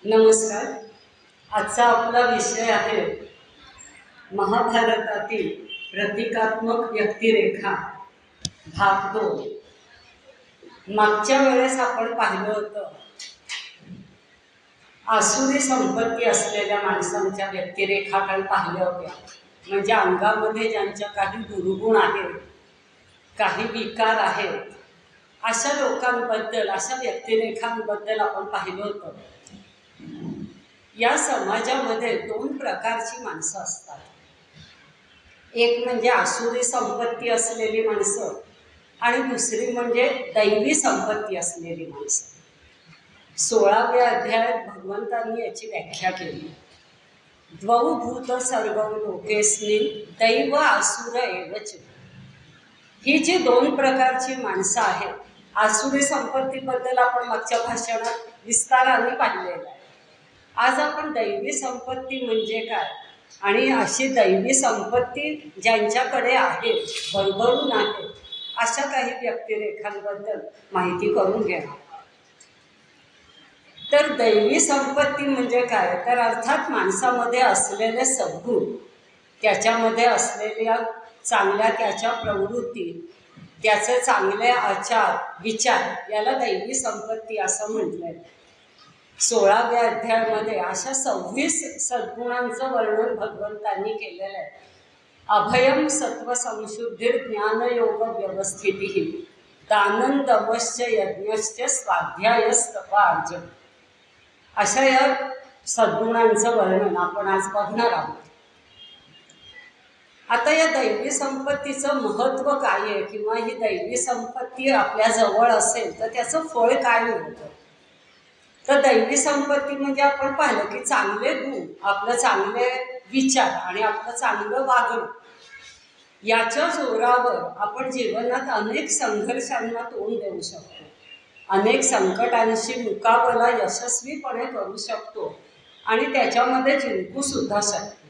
नमस्कार. आजचा आपला विषय आहे महाभारतातील प्रतिकात्मक व्यक्तिरेखा भाग 2. मागच्या वेळेस आपण पाहिलं होतं आसुरी संपत्ती असलेल्या माणसांच्या व्यक्तिरेखा काही पाहिल्या होत्या. म्हणजे अंगामध्ये ज्यांच्या काही दुर्गुण आहेत, काही विकार आहेत, अशा लोकांबद्दल, अशा व्यक्तिरेखांबद्दल आपण पाहिलं होतं. या समाजामध्ये 2 प्रकारची माणसं असतात. एक म्हणजे आसुरी संपत्ती असलेली माणसं आणि दुसरी म्हणजे दैवी संपत्ती असलेली माणसं. 16व्या अध्यायात भगवंतांनी याची व्याख्या केली. द्वौ भूत सर्वं लोकेस्मिन् दैव आसुर एवच. ही जी 2 प्रकारची माणसं आहेत, आसुरी संपत्तीबद्दल आपण मागच्या भाषणात विस्ताराने पाहिलेलं आहे. आज आपण दैवी संपत्ती म्हणजे काय आणि अशी दैवी संपत्ती ज्यांच्याकडे आहे, भरभरून आहे, अशा काही व्यक्तिरेखांबद्दल माहिती करून घेणार. तर दैवी संपत्ती म्हणजे काय, तर अर्थात माणसामध्ये असलेले सद्गुण, त्याच्यामध्ये असलेल्या चांगल्या त्याच्या प्रवृत्ती, त्याचे चांगले आचार विचार, याला दैवी संपत्ती असं म्हटलंय. 16व्या अध्यायामध्ये अशा 26 सद्गुणांचं वर्णन भगवंतांनी केलेलं आहे. अभयम सत्व संशुद्धीर ज्ञानयोग व्यवस्थिती दानं दमश्च यज्ञश्च स्वाध्यायस्तपार्जन, अशा या सद्गुणांचं वर्णन आपण आज बघणार आहोत. आता या दैवी संपत्तीचं महत्त्व काय आहे किंवा ही दैवी संपत्ती आपल्या जवळ असेल तर त्याचं फळ काय मिळतं. तर दैवी संपत्ती म्हणजे आपण पाहिलं की चांगले गुण, आपलं चांगले विचार आणि आपलं चांगलं वागणं, याच्या जोरावर आपण जीवनात अनेक संघर्षांना तोंड देऊ शकतो, अनेक संकटांशी मुकाबला यशस्वीपणे करू शकतो आणि त्याच्यामध्ये जिंकूसुद्धा शकतो.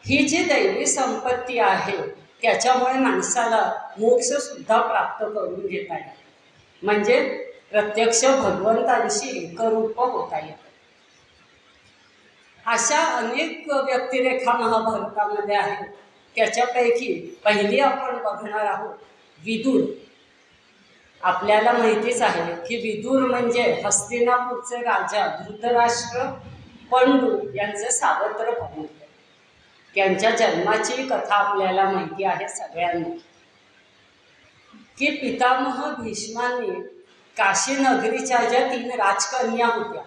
ही जी दैवी संपत्ती आहे त्याच्यामुळे माणसाला मोक्षसुद्धा प्राप्त करून घेता येईल, म्हणजे प्रत्यक्ष भगवंतांशी एकरूप होता येतं. अशा अनेक व्यक्तिरेखा महाभारतामध्ये आहेत. त्याच्यापैकी पहिली आपण बघणार आहोत विदुर. आपल्याला माहितीच आहे की विदुर म्हणजे हस्तिनापूरचे राजा धृतराष्ट्र पंडू यांचे सावत्र भाऊ. त्यांच्या जन्माची कथा आपल्याला माहिती आहे सगळ्यांना, की पितामह भीष्मांनी काशी नगरीच्या ज्या 3 राजकन्या होत्या,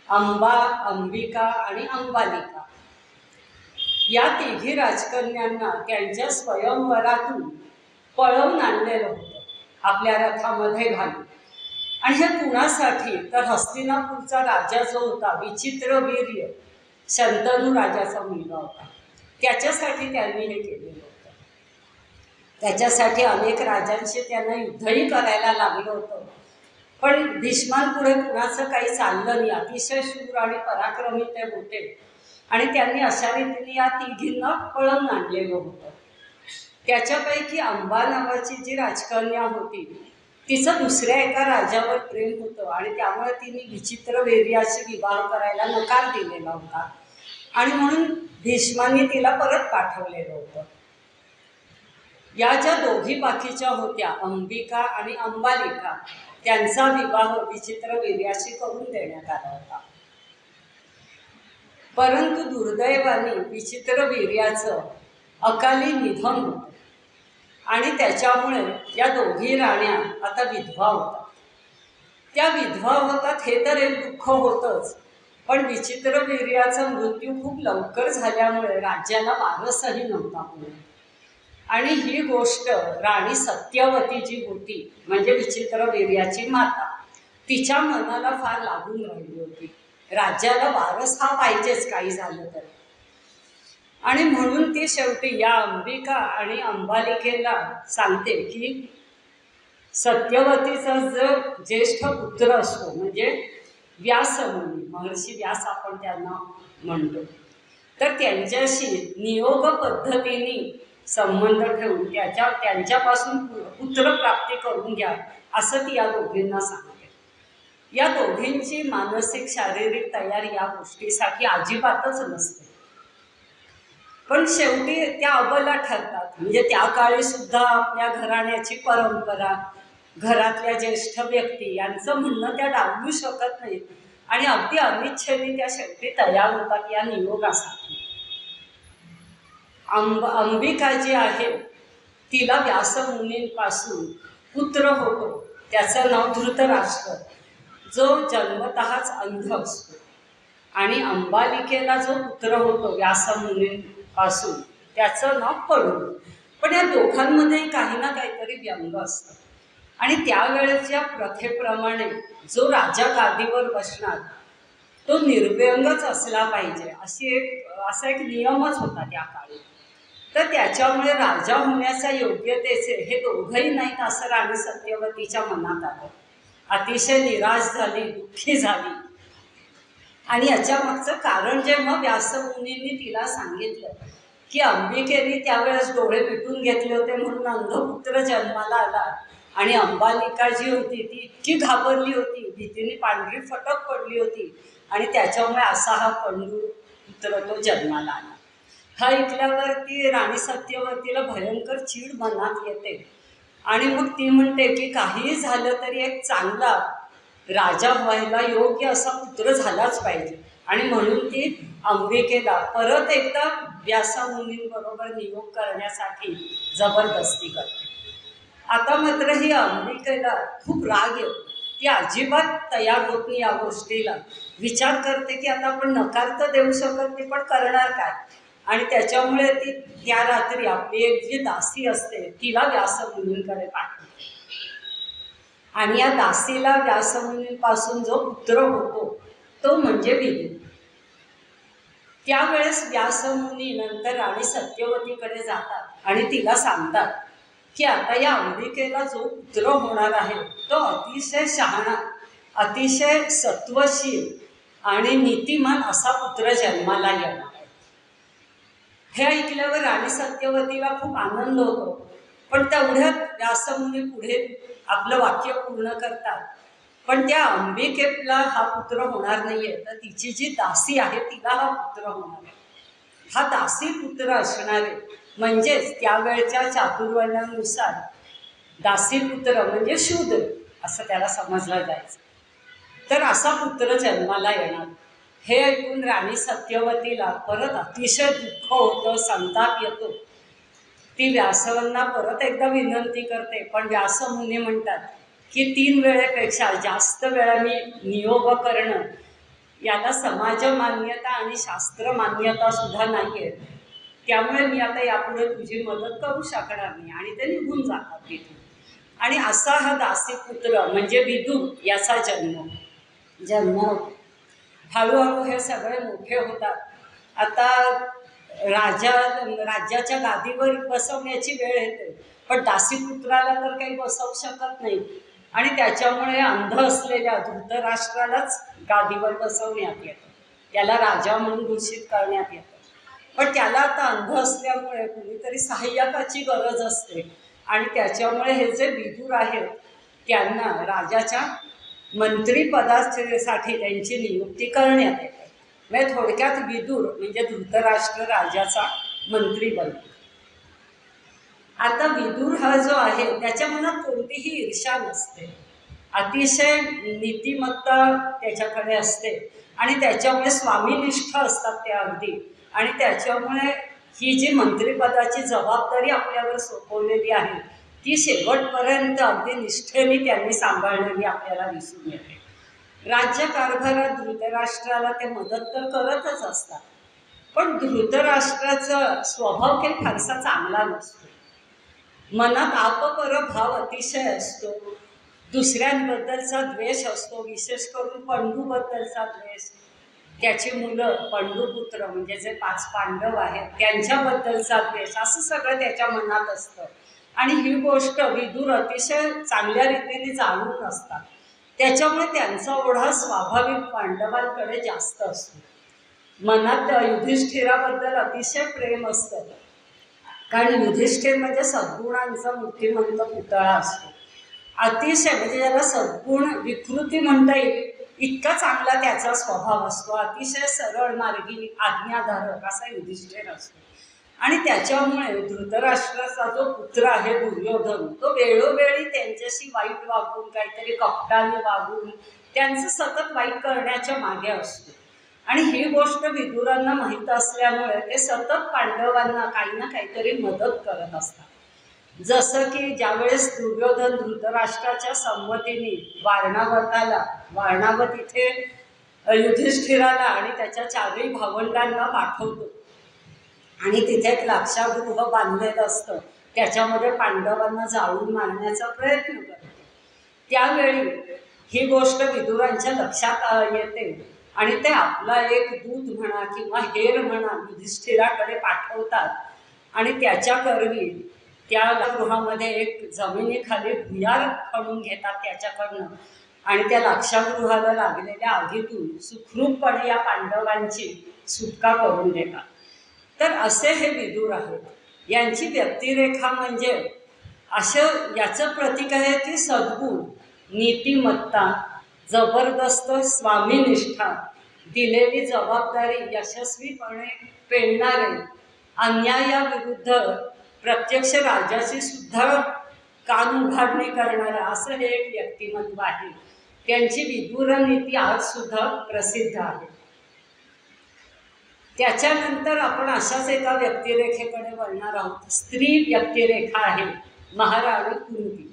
अंबा, अंबिका आणि अंबालिका, या 3 राजकन्यांना त्यांच्या स्वयंवरातून पळवून आणलेलं होतं आपल्या रथामध्ये घालून. आणि हे कुणासाठी, तर हस्तिनापूरचा राजा जो होता विचित्रवीर्य शंतनू राजाचा मुलगा होता, त्याच्यासाठी त्यांनी हे केलेलं होतं. त्याच्यासाठी अनेक राजांशी त्यांना युद्धही करायला लागलं होतं. पण भीष्मांपुढे कुणाचं काही चाललं नाही. अतिशय शूर आणि पराक्रमी ते होते आणि त्यांनी अशा रीतीने या 3घींना पळवून आणलेलं होतं. त्याच्यापैकी अंबा नावाची जी राजकन्या होती, तिचं दुसऱ्या एका राजावर प्रेम होतं आणि त्यामुळे तिने विचित्रवीर्याशी विवाह करायला नकार दिलेला होता आणि म्हणून भीष्मांनी तिला परत पाठवलेलं होतं. या ज्या 2 बाकीच्या होत्या अंबिका आणि अंबालिका, त्यांचा विवाह विचित्रवीर्याशी करून देण्यात आला होता. परंतु दुर्दैवाने विचित्रवीर्याचं अकाली निधन होतं आणि त्याच्यामुळे या 2 राण्या आता विधवा होतात. त्या विधवा होतात हे तर एक दुःख होतंच, पण विचित्रवीर्याचा मृत्यू खूप लवकर झाल्यामुळे राज्याला वारसही नव्हता होणार. आणि ही गोष्ट राणी सत्यवती जी होती, म्हणजे विचित्रवीर्याची माता, तिच्या मनाला फार लागून राहिली होती. राज्याला वारस हा पाहिजेच काही झालं तर. आणि म्हणून ती शेवटी या अंबिका आणि अंबालिकेला सांगते की सत्यवतीचा जो ज्येष्ठ पुत्र असतो, म्हणजे व्यासमुनी, महर्षी व्यास आपण त्यांना म्हणतो, तर त्यांच्याशी नियोग पद्धतीने संबंध ठेवून त्यांच्यापासून पुत्रप्राप्ती करून घ्या, असं ती या 2घींना सांगते. या दोघींची मानसिक शारीरिक तयारी या गोष्टीसाठी अजिबातच नसते. पण शेवटी त्या अबला ठरतात. म्हणजे त्या काळी सुद्धा आपल्या घराण्याची परंपरा, घरातल्या ज्येष्ठ व्यक्ती यांचं म्हणणं त्या डावलू शकत नाहीत आणि अगदी अनिच्छेने त्या शेवटी तयार होतात या नियोगासाठी. अंबिका जी आहे तिला व्यासमुनींपासून पुत्र होतो, त्याचं नाव धृतराष्ट्र, जो जन्मतःच अंध असतो. आणि अंबालिकेला जो पुत्र होतो व्यासमुनींपासून त्याचं नाव पळू. पण या दोघांमध्ये काही ना काहीतरी व्यंग असतं. आणि त्यावेळेच्या प्रथेप्रमाणे जो राजा गादीवर बसणार तो निर्व्यंगच असला पाहिजे असा एक नियमच होता त्या काळी. तर त्याच्यामुळे राजा होण्याच्या योग्यतेचे हे दोघंही नाहीत असं राणी सत्यवतीच्या मनात आलं. अतिशय निराश झाली, दुःखी झाली. आणि याच्या मागचं कारण जेव्हा व्यासमुनींनी तिला सांगितलं की अंबिकेने त्यावेळेस डोळे मिटून घेतले होते म्हणून अंधपुत्र जन्माला आला आणि अंबालिका जी होती ती इतकी घाबरली होती, भीतीने पांढरी फटक पडली होती आणि त्याच्यामुळे असा हा पुत्र तो जन्माला आला. हा ऐकल्यावरती राणी सत्यवतीला भयंकर चीड मनात येते आणि मग ती म्हणते की काहीही झालं तरी एक चांगला राजा व्हायला योग्य असा पुत्र झालाच पाहिजे. आणि म्हणून ती अंबिकेला परत एकदा व्यासमुनींबरोबर नियोग करण्यासाठी जबरदस्ती करते. आता मात्र ही अंबिकेला खूप राग येतो. ती अजिबात तयार होत नाही या गोष्टीला. विचार करते की आता आपण नकार तर देऊ शकत नाही, पण करणार काय. आणि त्याच्यामुळे ती त्या रात्री आपली एक जी दासी असते तिला व्यासमुनींकडे पाठवते. आणि या दासीला व्यासमुनींपासून जो पुत्र होतो तो म्हणजे विदुर. त्यावेळेस व्यासमुनी नंतर राणी सत्यवतीकडे जातात आणि तिला सांगतात की आता या अंबिकेला जो पुत्र होणार आहे तो अतिशय शहाणा, अतिशय सत्वशील आणि नीतिमान असा पुत्र जन्माला येणार आहे. हे ऐकल्यावर राणी सत्यवतीला खूप आनंद होतो. पण तेवढ्यात व्यासमुनी पुढे आपलं वाक्य पूर्ण करतात. पण त्या अंबिकेला हा पुत्र होणार नाहीये, तर तिची जी दासी आहे तिला हा पुत्र होणार आहे. हा दासी पुत्र असणारे म्हणजेच त्यावेळच्या चातुर्वर्ण्यानुसार दासी पुत्र म्हणजे शूद्र असं त्याला समजलं जायचं. तर असा पुत्र जन्माला येणार. हे ऐकून राणी सत्यवतीला परत अतिशय दुःख होतं, संताप येतो. ती व्यासांना परत एकदा विनंती करते, पण व्यासमुनी म्हणतात की 3 वेळेपेक्षा जास्त वेळा मी नियोग करणं याला समाज मान्यता आणि शास्त्र मान्यता सुद्धा नाही आहे. त्यामुळे मी आता यापुढे तुझी मदत करू शकणार नाही. आणि ते निघून जातात तिथून. आणि असा हा दासीपुत्र म्हणजे विदुर याचा जन्म हळूहळू हे सगळे मोठे होतात. आता राज्याच्या गादीवर बसवण्याची वेळ येते, पण दासीपुत्राला तर काही बसवू शकत नाही. आणि त्याच्यामुळे अंध असलेल्या धृतराष्ट्रालाच गादीवर बसवण्यात येतं. त्याला राजा म्हणून घोषित करण्यात येतं. पण त्याला आता अंध असल्यामुळे कुणीतरी सहाय्यकाची गरज असते. आणि त्याच्यामुळे हे जे विदुर आहेत त्यांना राजाच्या मंत्रिपदासाठी त्यांची नियुक्ती करण्यात येते. म्हणजे थोडक्यात विदुर म्हणजे धृतराष्ट्र राजाचा मंत्री बनतो. आता विदुर हा जो आहे त्याच्या मनात कोणतीही ईर्ष्या नसते. अतिशय नीतिमत्ता त्याच्याकडे असते आणि त्याच्यामुळे स्वामीनिष्ठ असतात त्या अगदी. आणि त्याच्यामुळे ही जी मंत्रिपदाची जबाबदारी आपल्यावर सोपवलेली आहे ती शेवटपर्यंत अगदी निष्ठेने त्यांनी सांभाळलेली आपल्याला दिसून येते. राज्यकारभारात धृतराष्ट्राला ते मदत तर करतच असतात, पण धृतराष्ट्राचा स्वभाव काही फारसा चांगला नसतो. मनात अपपर भाव अतिशय असतो. दुसऱ्यांबद्दलचा द्वेष असतो, विशेष करून पंडूबद्दलचा द्वेष. त्याची मुलं पंडूपुत्र म्हणजे जे 5 पांडव आहेत त्यांच्याबद्दलचा द्वेष, असं सगळं त्याच्या मनात असतं. आणि ही गोष्ट विदुर अतिशय चांगल्या रीतीने जाणून असतात. त्याच्यामुळे त्यांचा ओढा स्वाभाविक पांडवांकडे जास्त असतो. मनात युधिष्ठिराबद्दल अतिशय प्रेम असतं, कारण युधिष्ठिर म्हणजे सद्गुणांचा मूर्तिमंत पुतळा असतो. अतिशय म्हणजे ज्याला सद्गुण विकृती म्हणता येईल इतका चांगला त्याचा स्वभाव असतो, अतिशय सरळ मार्गी आज्ञाधारक असा युधिष्ठिर असतो. आणि त्याच्यामुळे धृतराष्ट्राचा जो पुत्र आहे दुर्योधन, तो वेळोवेळी त्यांच्याशी वाईट वागून, काहीतरी कपटाने वागून त्यांचं सतत वाईट करण्याच्या मागे असतो. आणि ही गोष्ट विदुरांना माहीत असल्यामुळे ते सतत पांडवांना काही ना काहीतरी मदत करत असतात. जसं की ज्यावेळेस दुर्योधन धृतराष्ट्राच्या संमतीने वारणावत इथे युधिष्ठिराला आणि त्याच्या चारही भावंडांना पाठवतो आणि तिथे एक लाक्षागृह बांधलेलं असतं, त्याच्यामध्ये पांडवांना जाळून मारण्याचा प्रयत्न करतो. त्यावेळी ही गोष्ट विदुरांच्या लक्षात येते आणि ते आपला एक दूत म्हणा किंवा हेर म्हणा युधिष्ठिराकडे पाठवतात आणि त्याच्या करवी त्या गृहामध्ये एक जमिनीखाली भुयार खणून घेतात त्याच्याकडनं आणि त्या लाक्षागृहाला लागलेल्या आगीतून सुखरूपपणे या पांडवांची सुटका करून देतात. तर असे हे विदुर आहेत. यांची व्यक्तिरेखा म्हणजे असं याचं प्रतीक आहे की सद्गुण, नीतिमत्ता, जबरदस्त स्वामीनिष्ठा, दिलेली जबाबदारी यशस्वीपणे पेलणारे, अन्यायाविरुद्ध प्रत्यक्ष राजाची सुद्धा कान उघाडणी करणारा असं हे एक व्यक्तिमत्व आहे. त्यांची विदुर नीती आज सुद्धा प्रसिद्ध आहे. त्याच्यानंतर आपण अशाच एका व्यक्तिरेखेकडे वळणार आहोत. स्त्री व्यक्तिरेखा आहे महाराणी कुंती.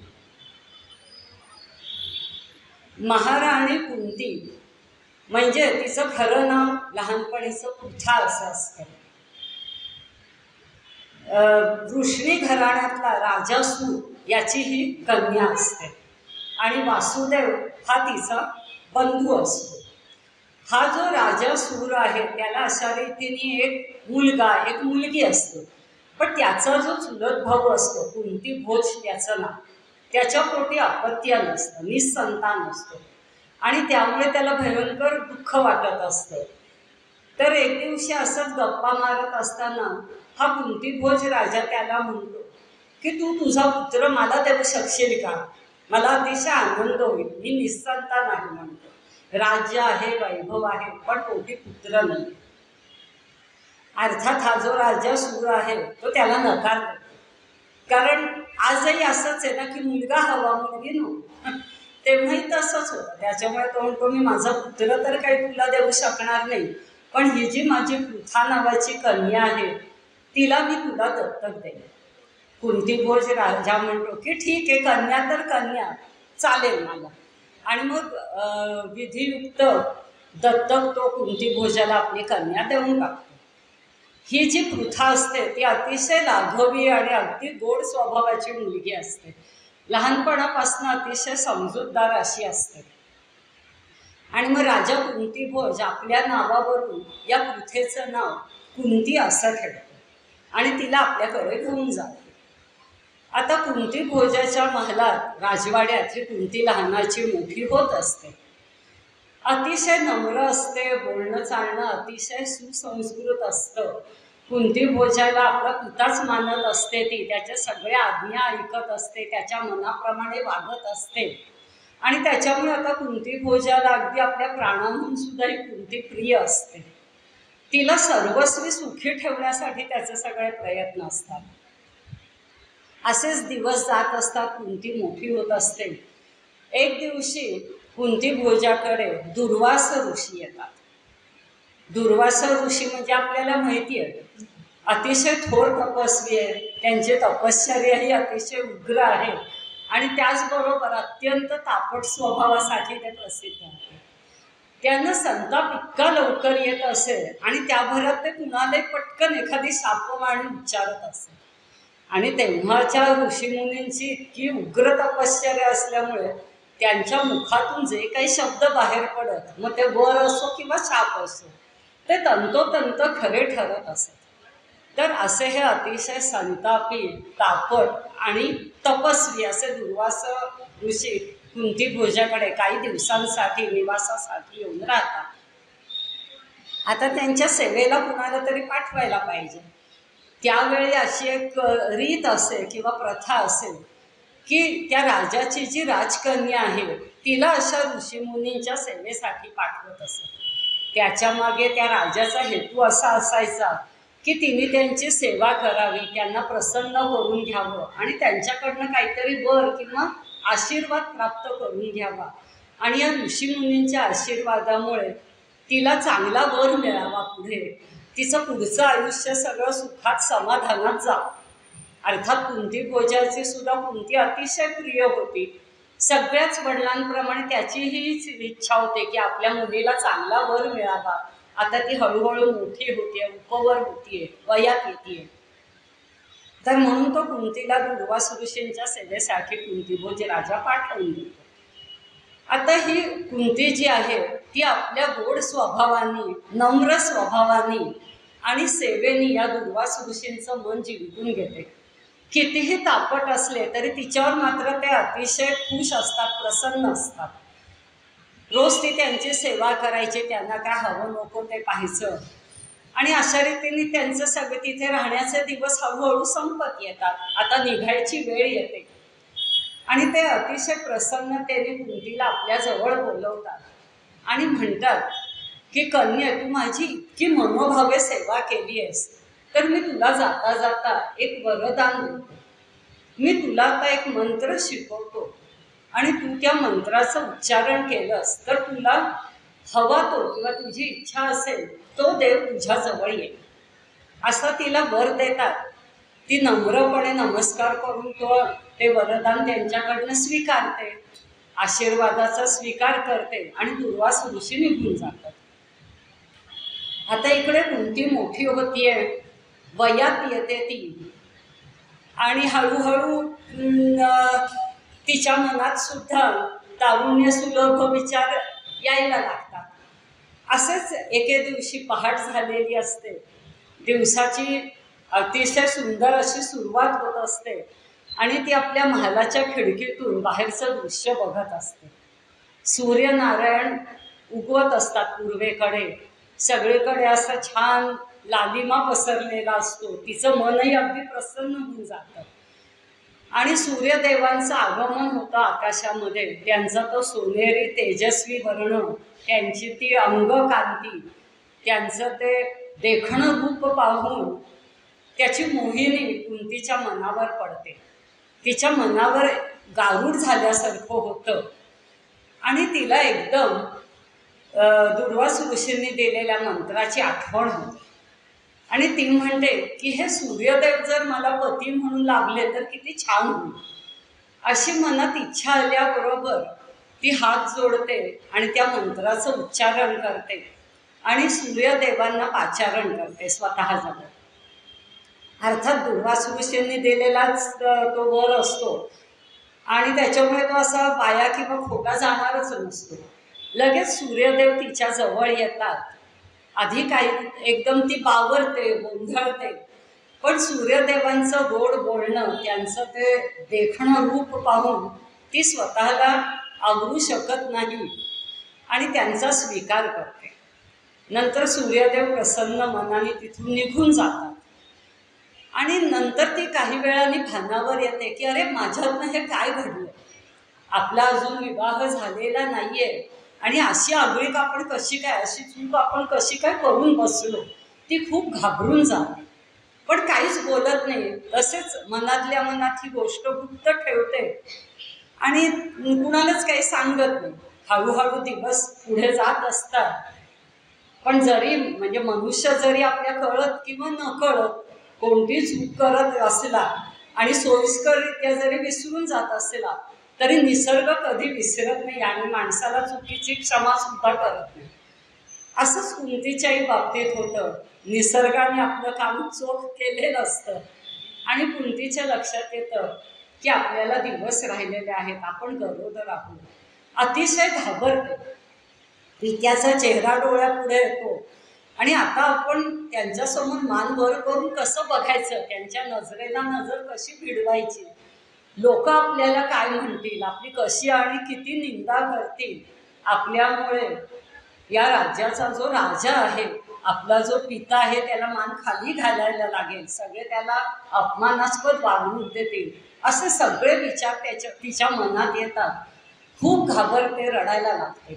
महाराणी कुंती म्हणजे तिचं खरं नाव लहानपणीचं पृथा असं असतं. वृष्णी घराण्यातला राजासूर याची ही कन्या असते आणि वासुदेव हा तिचा बंधू असतो. हा जो राजासूर आहे त्याला अशा रीतीने एक मुलगा एक मुलगी असते, पण त्याचा जो चुलत भाऊ असतो कुंती भोज त्याचं नाव, त्याच्या पोटी अपत्य नसतं, निसंतान असतो आणि त्यामुळे त्याला भयंकर दुःख वाटत असतं. तर एक दिवशी असंच गप्पा मारत असताना हा कुंतीभोज राजा त्याला म्हणतो की तू तुझा पुत्र मला देऊ शकशील का? मला अतिशय आनंद होईल, मी निसंतान आहे म्हणतो, राज्य आहे वैभव आहे पण पोटी पुत्र नाही. अर्थात हा जो राजासूर आहे तो त्याला नकार देतो, कारण आजही असंच आहे ना की मुलगा हवा मुलगी नको. तेव्हाही तसंच होतं. त्याच्यामुळे तो म्हणतो मी माझा पुत्र तर काही तुला देऊ शकणार नाही, पण ही जी माझी पृथा नावाची कन्या आहे तिला मी तुला दत्तक देईन. कुंतीभोज राजा म्हणतो की ठीक आहे, कन्या तर कन्या चालेल मला. आणि मग विधियुक्त दत्तक तो कुंतीभोजाला आपली कन्या देऊन टाकतो. ही जी पृथा असते ती अतिशय लाघवी आणि अगदी गोड स्वभावाची मुलगी असते. लहानपणापासून अतिशय समजूतदार अशी असते. आणि मग राजा कुंतीभोज आपल्या नावावरून या पृथेचं नाव कुंती असं ठेवतो आणि तिला आपल्याकडे घेऊन जातो. आता कुंतीभोजाच्या महलात राजवाड्यात ही कुंती लहानाची मोठी होत असते. अतिशय नम्र असते, बोलणं चालणं अतिशय सुसंस्कृत असतं. कुंतीभोजाला आपला पिताच मानत असते ती, त्याच्या सगळ्या आज्ञा ऐकत असते, त्याच्या मनाप्रमाणे वागत असते. आणि त्याच्यामुळे आता कुंतीभोजाला अगदी आपल्या प्राणांहून सुद्धा ही कुंती प्रिय असते. तिला सर्वस्वी सुखी ठेवण्यासाठी त्याचे सगळे प्रयत्न असतात. असेच दिवस जात असतात, कुंती मोठी होत असते. एक दिवशी कुंतीभोजाकडे दुर्वास ऋषी येतात. दुर्वास ऋषी म्हणजे आपल्याला माहिती आहे अतिशय थोर तपस्वी आहे, त्यांची तपश्चर्याही अतिशय उग्र आहे आणि त्याचबरोबर अत्यंत तापट स्वभावासाठी ते प्रसिद्ध आहे. त्यांना संताप इतका लवकर येत असे आणि त्याभरात ते कुणालाही पटकन एखादी शापवाणी उच्चारत असे. आणि तेव्हाच्या ऋषीमुनींची इतकी उग्र तपश्चर्या असल्यामुळे त्यांच्या मुखातून जे काही शब्द बाहेर पडत, मग ते वर असो किंवा शाप असो, ते तंतोतंत खरे ठरत असत. तर असे हे अतिशय संतापी, तापट आणि तपस्वी असे दुर्वास ऋषी कुंतीभोजाकडे काही दिवसांसाठी निवासासाठी येऊन राहतात. आता त्यांच्या सेवेला कुणाला तरी पाठवायला पाहिजे. त्यावेळी अशी एक रीत असे किंवा प्रथा असेल की त्या राजाची जी राजकन्या आहे तिला अशा ऋषीमुनींच्या सेवेसाठी पाठवत असत. त्याच्या मागे त्या राजाचा हेतू असा असायचा की तिने त्यांची सेवा करावी, त्यांना प्रसन्न करून घ्यावं आणि त्यांच्याकडनं काहीतरी वर किंवा आशीर्वाद प्राप्त करून घ्यावा. आणि या ऋषीमुनींच्या आशीर्वादामुळे तिला चांगला वर मिळावा, पुढे तिचं पुढचं आयुष्य सगळं सुखात समाधानात जावं. अर्थात कुंती भोजाची सुद्धा कुंती अतिशय प्रिय होती. सगळ्याच वडिलांप्रमाणे त्याचीही इच्छा होते की आपल्या मुलीला चांगला वर मिळावा. आता ती हळूहळू मोठी होतीये, उपवर होतीये, वयात येते. तर म्हणून तो कुंतीला दुर्वास ऋषींच्या सेवेसाठी कुंतीभोज राजा पाठवून देतो. आता ही कुंती जी आहे ती आपल्या गोड स्वभावाने, नम्र स्वभावाने आणि सेवेने या दुर्वास ऋषींचं मन जिंकून घेते. कितीही तापट असले तरी तिच्यावर मात्र ते अतिशय खुश असतात, प्रसन्न असतात. रोज ती त्यांची सेवा करायची, त्यांना काय हवं नको ते पाहायचं. आणि अशा रीतीने त्यांचं सगळे तिथे राहण्याचे दिवस हळूहळू संपत येतात. आता निघायची वेळ येते आणि ते अतिशय प्रसन्नतेने कुंतीला आपल्याजवळ बोलवतात आणि म्हणतात की कन्या, तू माझी इतकी मनोभावे सेवा केली आहेस तर मी तुला जाता जाता एक वरदान देतो. मी तुला आता एक मंत्र शिकवतो आणि तू त्या मंत्राचं उच्चारण केलंस तर तुला हवा तो किंवा तुझी इच्छा असेल तो देव तुझ्याजवळ येईल, असा तिला वर देतात. ती नम्रपणे नमस्कार करून ते वरदान त्यांच्याकडनं स्वीकारते, आशीर्वादाचा स्वीकार करते आणि दुर्वास ऋषी निघून जातात. आता इकडे कुंती मोठी होतीये, वयात येते ती आणि हळूहळू तिच्या मनात सुद्धा तारुण्य सुलभ विचार यायला लागतात. असेच एके दिवशी पहाट झालेली असते. दिवसाची अतिशय सुंदर अशी सुरुवात होत असते आणि ती आपल्या महालाच्या खिडकीतून बाहेरचं दृश्य बघत असते. सूर्यनारायण उगवत असतात पूर्वेकडे. सगळीकडे असा छान लालिमा पसरलेला असतो. तिचं मनही अगदी प्रसन्न होऊन जातं आणि सूर्यदेवांचं आगमन होतं आकाशामध्ये. त्यांचा तो सोनेरी तेजस्वी वर्ण, त्यांची ती अंगकांती, त्यांचं ते देखणं रूप पाहून त्याची मोहिनी कुंतीच्या मनावर पडते. तिच्या मनावर गारूड झाल्यासारखं होतं आणि तिला एकदम दुर्वास ऋषींनी दिलेल्या मंत्राची आठवण होते आणि ती म्हणते की हे सूर्यदेव जर मला पती म्हणून लाभले तर किती छान होईल. अशी मनात इच्छा आल्याबरोबर ती हात जोडते आणि त्या मंत्राचं उच्चारण करते आणि सूर्यदेवांना पाचारण करते स्वतःजवळ. अर्थात दुर्वास ऋषींनी दिलेलाच तो वर असतो आणि त्याच्यामुळे तो असा वाया किंवा खोटा जाणारच नसतो. लगेच सूर्यदेव तिच्या जवळ येतात. आधी काही एकदम ती बावरते, गोंधळते, पण सूर्यदेवांचं गोड बोलणं, त्यांचं ते देखणं रूप पाहून ती स्वतःला आवरू शकत नाही आणि त्यांचा स्वीकार करते. नंतर सूर्यदेव प्रसन्न मनाने तिथून निघून जातात आणि नंतर ती काही वेळाने भानावर येते की अरे माझ्यातनं हे काय घडलं, आपला अजून विवाह झालेला नाहीये आणि अशी आगळीक आपण कशी काय, अशी चूक आपण कशी काय करून बसलो. ती खूप घाबरून जाते पण काहीच बोलत नाही. तसेच मनातल्या मनात ही गोष्ट गुप्त ठेवते आणि कुणालाच काही सांगत नाही. हळूहळू दिवस पुढे जात असतात पण जरी म्हणजे मनुष्य जरी आपल्या कळत किंवा न कळत कोणती चूक करत असला आणि सोयीस्कररित्या जरी विसरून जात असला तरी निसर्ग कधी विसरत नाही आणि माणसाला चुकीची क्षमा सुद्धा करत नाही. असंच कुंतीच्याही बाबतीत होतं. निसर्गाने आपलं काम चोख केलेलं असतं आणि कुंतीच्या लक्षात येतं की आपल्याला दिवस राहिलेले आहेत, आपण गरोदर आहोत. अतिशय घाबरते. पित्याचा चेहरा डोळ्यापुढे येतो आणि आता आपण त्यांच्यासमोर मान वर करून कसं बघायचं, त्यांच्या नजरेला नजर कशी भिडवायची, लोक आपल्याला काय म्हणतील, आपली कशी आणि किती निंदा करतील. आपल्यामुळे या राज्याचा जो राजा आहे आपला जो पिता आहे त्याला मान खाली घालायला लागेल, सगळे त्याला अपमानास्पद वागणूक देतील, असे सगळे विचार तिच्या मनात येतात. खूप घाबरते, रडायला लागते.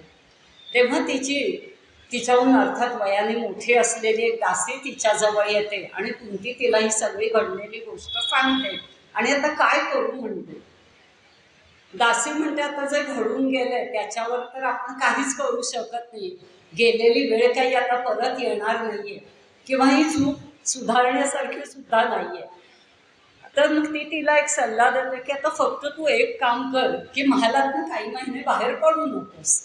तेव्हा तिच्याहून अर्थात वयाने मोठी असलेली एक दासी तिच्याजवळ येते आणि कुंती तिला ही सगळी घडलेली गोष्ट सांगते. आणि आता काय करू म्हणते. दासी म्हणते, आता जे घडून गेलंय त्याच्यावर तर आपण काहीच करू शकत नाही. गेलेली वेळ काही आता परत येणार नाहीये किंवा ही चूक सुधारण्यासारखी सुद्धा नाहीये. तर मग तिला एक सल्ला देते की आता फक्त तू एक काम कर की महालातनं काही महिने बाहेर पडू नकोस.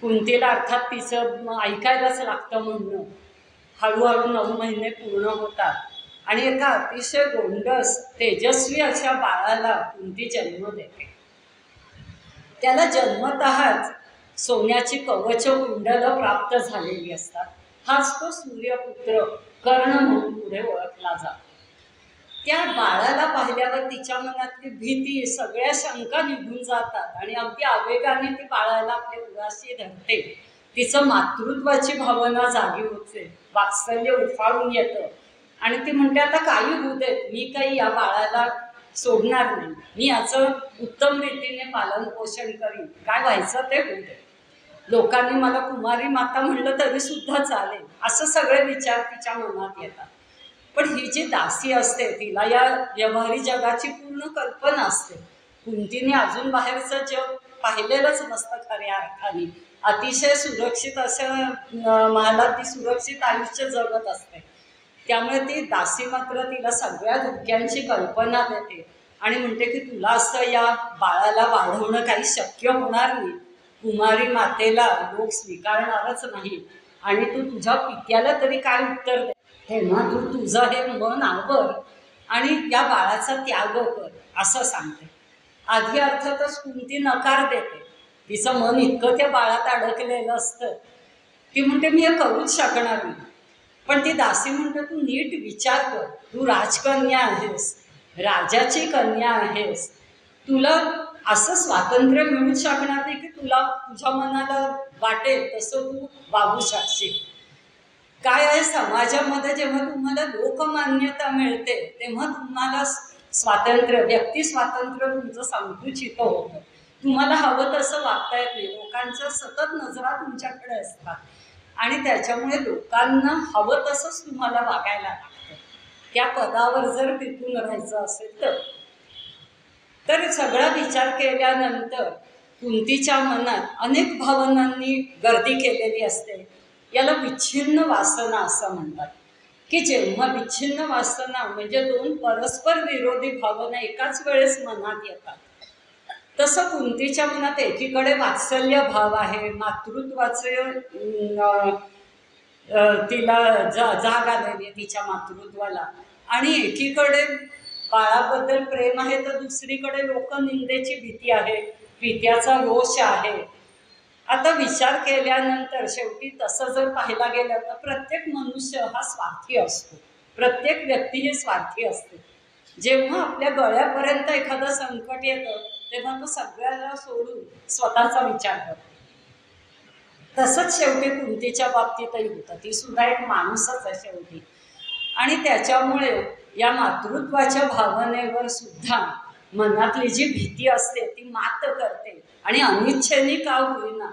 कुंतीला अर्थात तिचं ऐकायलाच लागतं म्हणणं. हळूहळू 9 महिने पूर्ण होतात आणि एका अतिशय गोंडस तेजस्वी अशा बाळाला कुंती जन्म देते. त्याला जन्मतःच सोन्याची कवच कुंडलं प्राप्त झालेली असतात. हाच तो सूर्यपुत्र कर्ण म्हणून पुढे ओळखला जातो. त्या बाळाला पाहिल्यावर तिच्या मनातली भीती, सगळ्या शंका निघून जातात आणि अगदी आवेगाने ती बाळाला आपल्या उराशी धरते. तिचं मातृत्वाची भावना जागी होते, वात्सल्य उफाळून येतं आणि ती म्हणते, आता काही होऊ देत, मी काही या बाळाला सोडणार नाही, मी याचं उत्तम रीतीने पालन पोषण करीन, काय व्हायचं ते होऊ दे. लोकांनी मला कुमारी माता म्हणलं तरी सुद्धा चालेल, असं सगळे विचार तिच्या मनात येतात. पण ही जी दासी असते तिला या व्यवहारी जगाची पूर्ण कल्पना असते. कुंतीने अजून बाहेरचं जग पाहिलेलंच नसतं खऱ्या अर्थाने. अतिशय सुरक्षित असं महालात ती सुरक्षित आयुष्य जगत असते. त्यामुळे ती दासी मात्र तिला सगळ्या धोक्यांची कल्पना देते आणि म्हणते की तुला असं या बाळाला वाढवणं काही शक्य होणार नाही, कुमारी मातेला लोक स्वीकारणारच नाही आणि तू तुझ्या पित्याला तरी काय उत्तर दे. तेव्हा तू तुझं हे मन आवर आणि या बाळाचा त्याग कर, असं सांगते. आधी अर्थातच कुंती नकार देते, तिचं मन इतकं त्या बाळात अडकलेलं असतं. ती म्हणते मी हे करूच शकणार नाही. पण ती दासी म्हणते तू नीट विचार कर, तू राजकन्या आहेस, राजाची कन्या आहेस, तुला असं स्वातंत्र्य मिळूच शकणार नाही की तुला तुझ्या मनाला वाटेल तसं तू वागू शकशील. काय आहे, समाजामध्ये जेव्हा तुम्हाला लोकमान्यता मिळते तेव्हा तुम्हाला स्वातंत्र्य, व्यक्ती स्वातंत्र्य तुमचं संकुचित होतं. तुम्हाला हवं तसं वागता येत नाही, लोकांचं सतत नजरा तुमच्याकडे असतात आणि त्याच्यामुळे लोकांना हवं तसंच तुम्हाला वागायला लागतं. त्या पदावर जर टिकून राहायचं असेल तर सगळा विचार केल्यानंतर कुंतीच्या मनात अनेक भावनांनी गर्दी केलेली असते. याला विच्छिन्न वासना असं म्हणतात की जेव्हा विच्छिन्न वासना म्हणजे 2 परस्पर विरोधी भावना एकाच वेळेस मनात येतात, तसं कुंतीच्या मनात एकीकडे वात्सल्य भाव आहे, मातृत्वाचे तिला जाग आलेली आहे तिच्या मातृत्वाला, आणि एकीकडे बाळाबद्दल प्रेम आहे तर दुसरीकडे लोकनिंदेची भीती आहे, पित्याचा रोष आहे. आता विचार केल्यानंतर शेवटी तसं जर पाहायला गेलं तर प्रत्येक मनुष्य हा स्वार्थी असतो, प्रत्येक व्यक्ती ही स्वार्थी असते. जेव्हा आपल्या गळ्यापर्यंत एखादं संकट येतं तेव्हा तो सगळ्याला सोडून स्वतःचा विचार करतो. तसंच शेवटी कुंतीच्या बाबतीतही होतं, ती सुद्धा एक माणूसच आहे शेवटी. आणि त्याच्यामुळे या मातृत्वाच्या भावनेवर सुद्धा मनातली जी भीती असते ती मात करते आणि अनिच्छेने का होईना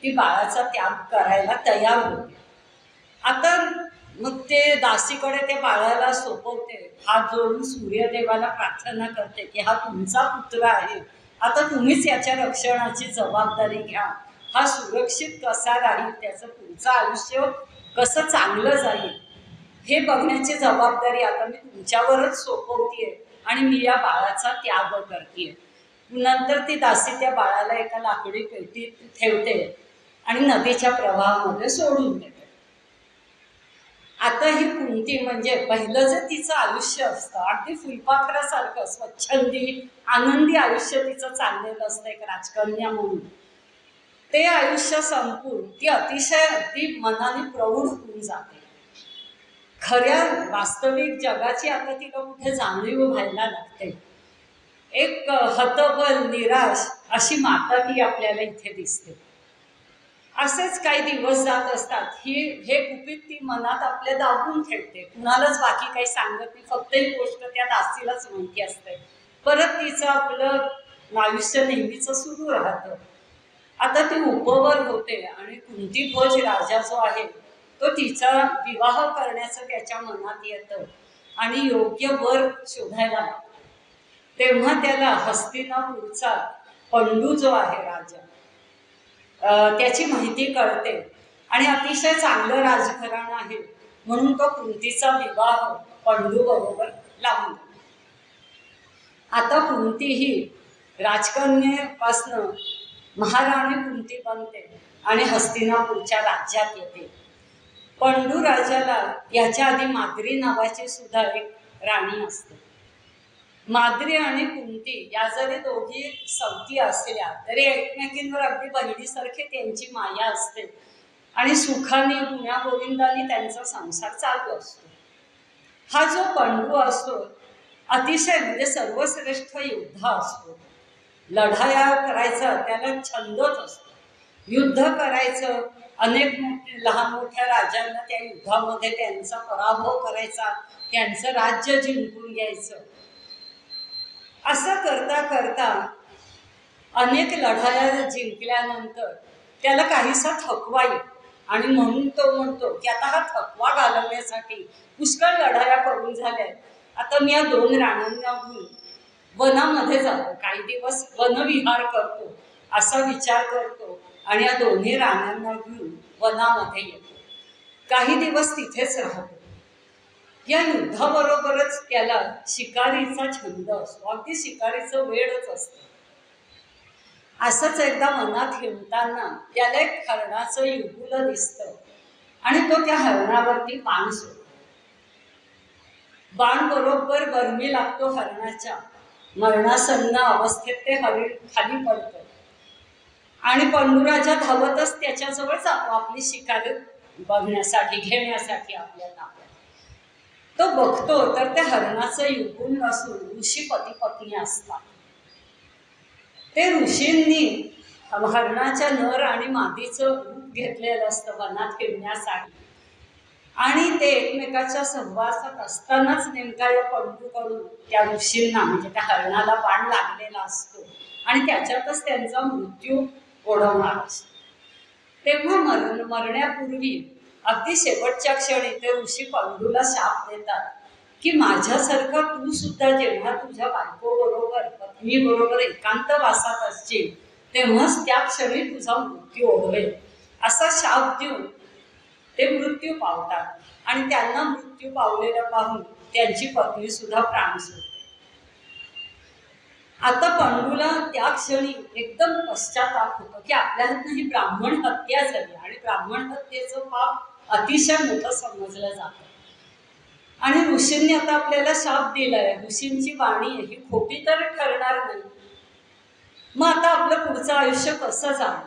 ती बाळाचा त्याग करायला तयार होते. आता मग ते दासीकडे ते बाळाला सोपवते, हात जोडून सूर्यदेवाला प्रार्थना करते की हा तुमचा पुत्र आहे, आता तुम्हीच याच्या रक्षणाची जबाबदारी घ्या, हा सुरक्षित कसा राहील, त्याचं पुढचं आयुष्य कसं चांगलं जाईल हे बघण्याची जबाबदारी आता मी तुमच्यावरच सोपवतीये आणि मी या बाळाचा त्याग करते. नंतर ती दासी त्या बाळाला एका लाकडी पेटीत ठेवते आणि नदीच्या प्रवाहामध्ये सोडून देते. आता ही कुंती म्हणजे पहिलं जे तिचं आयुष्य असतं अगदी फुलपाखरासारखं स्वच्छंदी आनंदी आयुष्य तिचं चाललेलं असतं एक राजकन्या म्हणून, ते आयुष्य संपून ती अगदी मनाने प्रौढ होऊन जाते. खऱ्या वास्तविक जगाची आता तिला कुठे जाणीव व्हायला लागते. एक हतबल निराश अशी माता ती आपल्याला इथे दिसते. असेच काही दिवस जात असतात. हे गुपित ती मनात आपल्या दाबून ठेवते, कुणालाच बाकी काही सांगत नाही, फक्त ही गोष्ट त्या दासीलाच माहिती असते. परत तिचं आपलं आयुष्य नेहमीच सुरू राहतं. आता ती उपवर होते आणि कुंतीभोज राजा जो आहे तो तिचा विवाह करण्याचं त्याच्या मनात येतं आणि योग्य वर शोधायला लागतं. तेव्हा त्याला हस्तिनापूरचा पंडू जो आहे राजा, त्याची माहिती कळते आणि अतिशय चांगलं राजघराणं आहे म्हणून तो कुंतीचा विवाह पंडू बरोबर लावून देतो. आता कुंती ही राजकन्येपासनं महाराणी कुंती बनते आणि हस्तिनापूरच्या राज्यात येते. पंडू राजाला याच्या आधी माद्री नावाची सुद्धा एक राणी असते. माद्री आणि कुंती या जरी दोघी सवती असल्या तरी एकमेकींवर अगदी बहिणीसारखे त्यांची माया असते आणि सुखाने गुण्या गोविंदाने त्यांचा संसार चालू असतो. हा जो पंडू असतो अतिशय म्हणजे सर्वश्रेष्ठ योद्धा असतो. लढाया करायचा त्याला छंदच असतो. युद्ध करायचं, अनेक लहान मोठ्या राजांना त्या युद्धामध्ये त्यांचा पराभव करायचा, त्यांचं राज्य जिंकून घ्यायचं. असं करता करता अनेक लढाया जिंकल्यानंतर त्याला काहीसा थकवा येतो आणि म्हणून तो म्हणतो की आता हा थकवा घालवण्यासाठी पुष्कळ लढाया करून झाल्या, आता मी या 2 राण्यांना घेऊन वनामध्ये जातो, काही दिवस वनविहार करतो असा विचार करतो आणि या 2 राण्यांना घेऊन वनामध्ये येतो. काही दिवस तिथेच राहतो. या युद्धाबरोबरच त्याला शिकारीचा छंद असतो, अगदी शिकारीचं वेळच असतं. असंच एकदा मनात हिंडताना त्याला एक हरणाचं युगुल दिसतं आणि तो त्या हरणावरती बाण सोडतो. बाण बरोबर गरमी लागतो हरणाच्या. मरणासन्न अवस्थेत ते हरिण खाली पडतं आणि पंडूराजा धावतच त्याच्याजवळ जातो आपली शिकार बघण्यासाठी, घेण्यासाठी आपल्या ताब्यात. तो बघतो तर त्या हरणाचं युगुल नसून ऋषी पती पत्नी असतात. ते ऋषींनी हरणाच्या नर आणि मादीचं रूप घेतलेलं असतं वनात फिरण्यासाठी आणि ते एकमेकाच्या सहवासात असतानाच नेमका या पंडूकडून त्या ऋषींना म्हणजे त्या हरणाला बाण लागलेला असतो आणि त्याच्यातच त्यांचा मृत्यू ओढवणार असतो. तेव्हा मरण्यापूर्वी अगदी शेवटच्या क्षणी ते ऋषी पंडूला शाप देतात की माझ्यासारखा तू सुद्धा जेव्हा तुझ्या बायकोबरोबर पत्नीबरोबर एकांतवासात असशील तेव्हाच त्या क्षणी तुझा मृत्यू ओढवेल असा शाप देऊन ते मृत्यू पावतात आणि त्यांना मृत्यू पावलेलं पाहून त्यांची पत्नी सुद्धा प्राण सोडते. आता पंडूला त्या क्षणी एकदम पश्चाताप होतो की आपल्या हातनं ही ब्राह्मण हत्या झाली आणि ब्राह्मण हत्येचं पाप अतिशय मोठं समजलं जातं आणि ऋषींनी आता आपल्याला शाप दिलाय, ऋषींची वाणी ही खोटी तर ठरणार नाही. मग आता आपलं पुढचं आयुष्य कसं जाणार?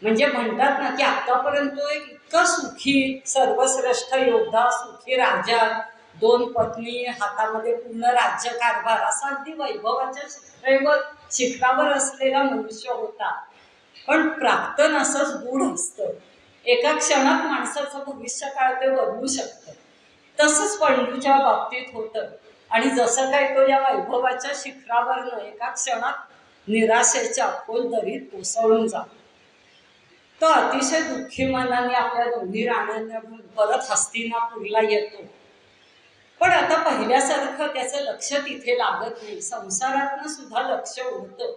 म्हणजे म्हणतात ना की आतापर्यंत एक इतका सुखी सर्वश्रेष्ठ योद्धा, सुखी राजा, 2 पत्नी, हातामध्ये पूर्ण राज्यकारभार असा अगदी वैभवाच्या शिखरावर असलेला मनुष्य होता. पण प्राक्तन असंच गूढ असतं, एका क्षणात माणसाचं भविष्यकाळ ते बदलू शकतं. तसंच पंडूच्या बाबतीत होतं आणि जसं काय तो या वैभवाच्या शिखरावरनं एका क्षणात निराशेच्या खोल दरीत कोसळून जातो. तो अतिशय दुःखी मनाने आपल्या 2 राण्यांना घेऊन परत हस्तिनापूरला येतो. पण आता पहिल्यासारखं त्याचं लक्ष तिथे लागत नाही, संसारातनं सुद्धा लक्ष उडतं.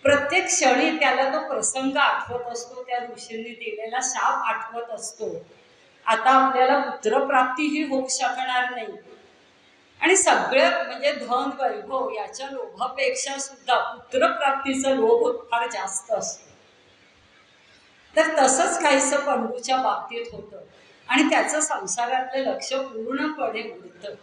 प्रत्येक क्षणी त्याला तो प्रसंग आठवत असतो, त्या ऋषींनी दिलेला शाप आठवत असतो. आता आपल्याला पुत्रप्राप्तीही होऊ शकणार नाही आणि सगळ्यात म्हणजे धन वैभव याच्या लोभापेक्षा सुद्धा पुत्रप्राप्तीचा लोभ फार जास्त असतो. तर तसंच काहीसं पंडूच्या बाबतीत होतं आणि त्याचं संसारातलं लक्ष पूर्णपणे उडतं.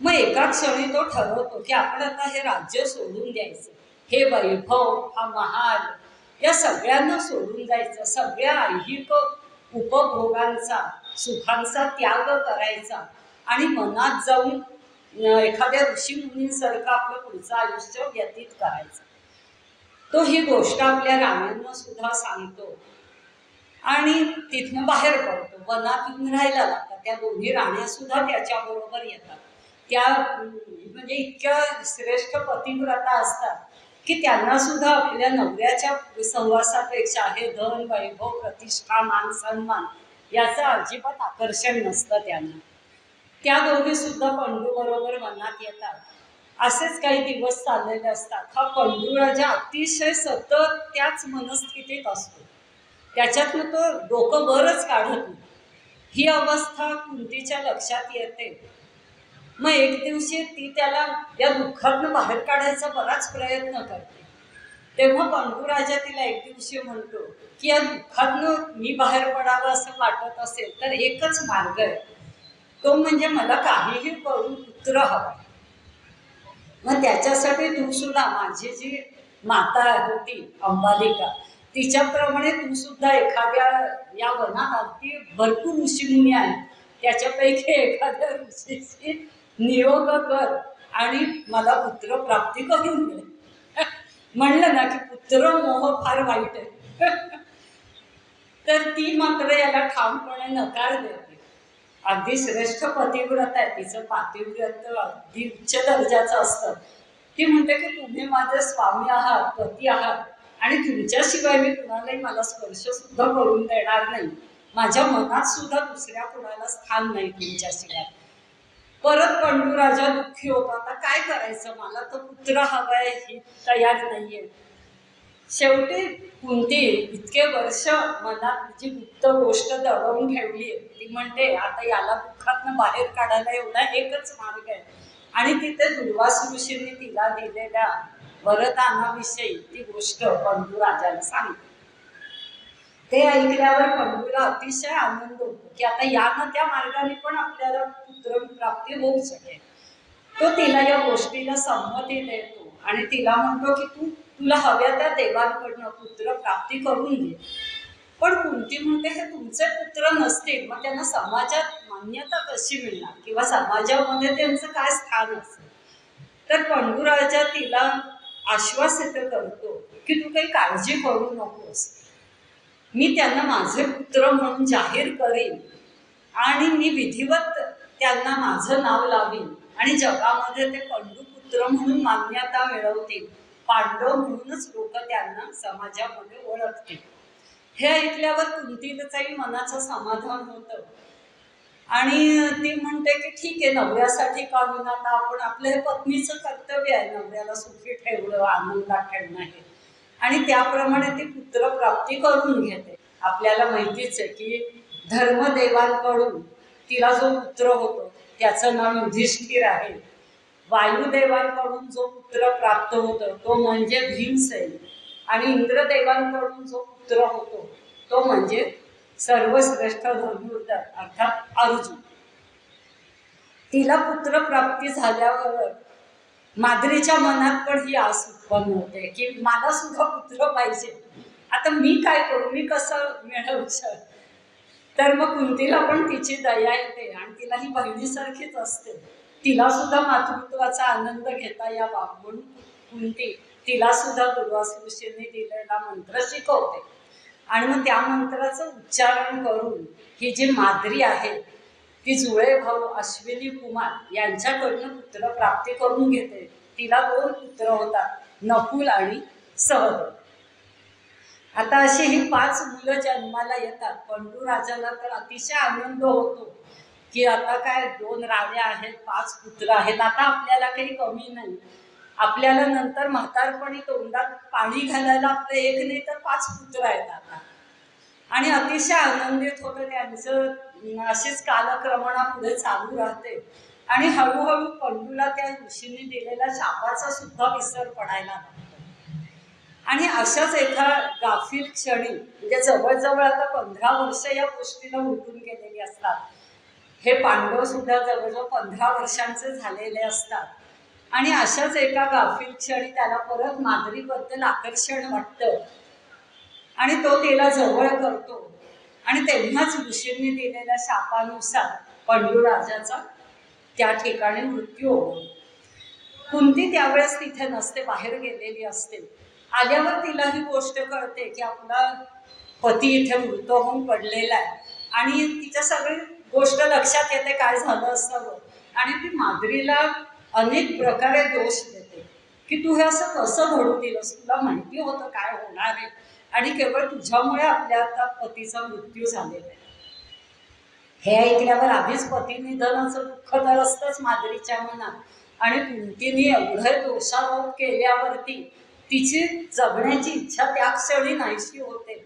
मग एका क्षणी तो ठरवतो की आपण आता हे राज्य सोडून द्यायचं, हे वैभव, हा महाल या सगळ्यांना सोडून जायचं, सगळ्या ऐहिक उपभोगांचा सुखांचा त्याग करायचा आणि मनात जाऊन एखाद्या ऋषीमुनींसारखं आपलं पुढचं आयुष्य व्यतीत करायचं. तो ही गोष्ट आपल्या राण्यांना सुद्धा सांगतो आणि तिथनं बाहेर पडतो, वनात येऊन राहायला लागतात. त्या दोन्ही राण्या सुद्धा त्याच्याबरोबर येतात. त्या म्हणजे इतक्या श्रेष्ठ पतिव्रता असतात की त्यांना सुद्धा आपल्या नवऱ्याच्या सहवासापेक्षा हे धन, वैभव, प्रतिष्ठा, मान, सन्मान याचं अजिबात आकर्षण नसतं त्यांना. त्या दोघी सुद्धा पंडूबरोबर वनात येतात. असेच काही दिवस चाललेले असतात. हा पंडूराजा अतिशय सतत त्याच मनस्थितीत असतो, त्याच्यातनं तो डोकं वरच काढत नाही. ही अवस्था कुंतीच्या लक्षात येते. मग एक दिवशी ती त्याला या दुःखातनं बाहेर काढायचा बराच प्रयत्न करते. तेव्हा पंडूराजा तिला एक दिवशी म्हणतो की या दुःखातनं मी बाहेर पडावं असं वाटत असेल तर एकच मार्ग आहे, तो म्हणजे मला काहीही करून पुत्र हवा. मग त्याच्यासाठी तू सुद्धा माझी जी माता होती अंबालिका तिच्याप्रमाणे तू सुद्धा एखाद्या या वनात अगदी भरपूर ऋषीमुनी आहेत, त्याच्यापैकी एखाद्या ऋषीची नियोग कर आणि मला पुत्र प्राप्ती करून दे. म्हणलं ना की पुत्र मोह फार वाईट आहे. तर ती मात्र याला ठामपणे नकार देते. अगदी श्रेष्ठ पतिव्रत आहे, तिचं पातिव्रत अगदी उच्च दर्जाचं असतं. ती म्हणते की तुम्ही माझे स्वामी आहात, पती आहात आणि तुमच्याशिवाय मी कुणालाही मला स्पर्श सुद्धा करून देणार नाही. माझ्या मनात सुद्धा दुसऱ्या कुणाला स्थान नाही तुमच्याशिवाय. परत पंडूराजा दुःखी होतो. आता काय करायचं, मला तर पुत्र हवाय, ही तयार नाहीये. शेवटी कुंती इतके वर्ष मनात जी गुप्त गोष्ट दडवून ठेवली, ती म्हणते आता याला दुःखातनं बाहेर काढायला एवढा एकच मार्ग आहे. आणि तिथे दुर्वास ऋषींनी तिला दिलेल्या वरदानाविषयी ती गोष्ट पंडूराजाला सांगते. ते ऐकल्यावर पंडूला अतिशय आनंद होतो की आता या ना त्या मार्गाने पण आपल्याला पुत्र प्राप्ती होऊ शकेल. तो तिला या गोष्टीला संमती देतो आणि तिला म्हणतो की तुला हव्या त्या देवांकडनं पुत्र प्राप्ती करून घे. पण कुंती म्हणते हे तुमचे पुत्र नसतील मग त्यांना समाजात मान्यता कशी मिळणार किंवा समाजामध्ये त्यांचं काय स्थान असेल. तर पंडूराजा तिला आश्वासित करतो की तू काही काळजी करू नकोस, मी त्यांना माझे पुत्र म्हणून जाहीर करीन आणि मी विधिवत त्यांना माझं नाव लावीन आणि जगामध्ये ते पंडूपुत्र म्हणून मान्यता मिळवतील. पांडव म्हणूनच लोक त्यांना समाजामध्ये ओळखतील. हे ऐकल्यावर कुंतीलाही मनाचं समाधान होतं आणि ती म्हणते की ठीक आहे, नवऱ्यासाठी का होईना आता आपण आपल्या हे पत्नीचं कर्तव्य आहे नवऱ्याला सुखी ठेवणं, आनंदात ठेवणं हे. आणि त्याप्रमाणे ती पुत्रप्राप्ती करून घेते. आपल्याला माहितीच आहे की धर्मदेवांकडून तिला जो पुत्र होतो त्याचं नाव युधिष्ठिर आहे. वायुदेवांकडून जो पुत्र प्राप्त होतो तो म्हणजे भीमसेन आणि इंद्रदेवांकडून जो पुत्र होतो तो म्हणजे सर्वश्रेष्ठ धनुर्धर अर्थात अर्जुन. तिला पुत्रप्राप्ती झाल्यावर माद्रीच्या मनात पण ही आस उत्पन्न होते की मला सुद्धा पुत्र पाहिजे, आता मी काय करू, मी कसं मिळवू शकतो. तर मग कुंतीला पण तिची दया येते आणि तिला ही बहिणीसारखीच असते. तिला सुद्धा मातृत्वाचा आनंद घेता यावा म्हणून कुंती तिला सुद्धा दुर्वास ऋषींनी दिलेला मंत्र शिकवते आणि मग त्या मंत्राचं उच्चारण करून ही जी माद्री आहे ती जुळे भाऊ अश्विनी कुमार यांच्याकडनं पुत्र प्राप्ती करून घेते. तिला 2 पुत्र होतात, नकुल आणि सहदेव. आता अशी ही 5 मुलं जन्माला येतात. पंडूराजाला तर अतिशय आनंद होतो की आता काय 2 राण्या आहेत, 5 पुत्र आहेत, आता आपल्याला काही कमी नाही. आपल्याला नंतर म्हातारपणी तोंडात पाणी घालायला आपलं 1 नाही तर 5 पुत्र आहेत आता. आणि अतिशय आनंदित होतं त्यांचं. अशीच कालक्रमणा पुढे चालू राहते आणि हळूहळू पंडूला त्या ऋषींनी दिलेल्या शापाचा सुद्धा विसर पडायला लागतो. आणि अशाच एका गाफील क्षणी म्हणजे जवळजवळ आता 15 वर्ष या गोष्टीला उलटून गेलेली असतात. हे पांडव सुद्धा जवळजवळ 15 वर्षांचे झालेले असतात. आणि अशाच एका गाफील क्षणी त्याला परत माद्रीबद्दल आकर्षण वाटतं आणि तो तिला जवळ करतो आणि तेव्हाच ऋषींनी दिलेल्या शापानुसार पंडूराजाचा त्या ठिकाणी मृत्यू होतो. कुंती त्यावेळेस तिथे नसते, बाहेर गेलेली असते. आल्यावर तिला ही गोष्ट कळते की आपला पती इथे मृत होऊन पडलेला आहे आणि तिच्या सगळी गोष्ट लक्षात येते काय झालं असावं आणि ती माद्रीला अनेक प्रकारे दोष देते की तू हे असं कसं घडू दिलंस, तुला माहिती होतं काय होणार आहे आणि केवळ तुझ्यामुळे आपल्या आता पतीचा मृत्यू झालेला आहे. हे ऐकल्यावर आधीच पती निधनाचं दुःख तर असतंच माद्रीच्या मनात आणि कुंतीने एवढं दोषारोप केल्यावरती तिची जगण्याची इच्छा त्या क्षणी नाहीशी होते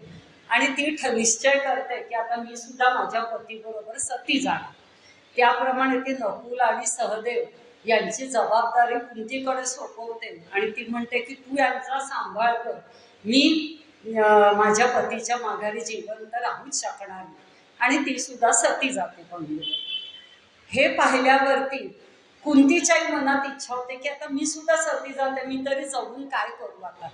आणि ती निश्चय करते की आता मी सुद्धा माझ्या पतीबरोबर सती जाणार. त्याप्रमाणे ती नकुल आणि सहदेव यांची जबाबदारी कुंतीकडे सोपवते आणि ती म्हणते की तू यांचा सांभाळ कर, मी माझ्या पतीच्या माघारी जिवंत राहूच शकणार नाही आणि ती सुद्धा सती जाते पंढरीवर. हे पाहिल्यावरती कुंतीच्याही मनात इच्छा होते की आता मी सुद्धा सती जाते, मी तरी जगून काय करू आता,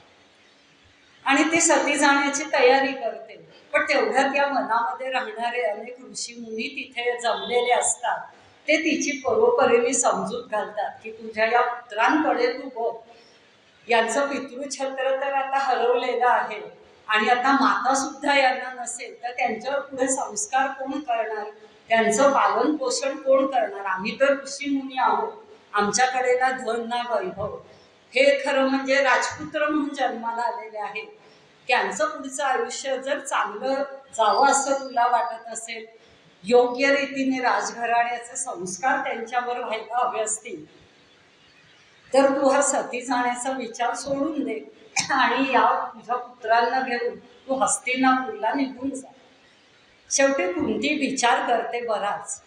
आणि ती सती जाण्याची तयारी करते. पण तेवढ्यात या मनामध्ये राहणारे अनेक ऋषीमुनी तिथे जमलेले असतात. ते तिची परोपरीने समजूत घालतात की तुझ्या या पुत्रांकडे तू बघ, यांचं पितृछत्र तर आता हरवलेलं आहे आणि आता माता सुद्धा यांना नसेल तर त्यांच्यावर पुढे संस्कार कोण करणार, त्यांचं पालन पोषण कोण करणार. आम्ही तर ऋषीमुनी आहोत, आमच्याकडे ना धन ना वैभव, हे खरं म्हणजे राजपुत्र म्हणून जन्माला आलेले आहेत. त्यांचं पुढचं आयुष्य जर चांगलं जावं असं तुला वाटत असेल, योग्य रीतीने राजघराण्याचे संस्कार त्यांच्यावर व्हायला हवे असतील तर तू हा सती जाण्याचा विचार सोडून दे आणि या तुझ्या पुत्रांना घेऊन तू हस्तिनापूरला निघून जा. शेवटी कुंती विचार करते बराच.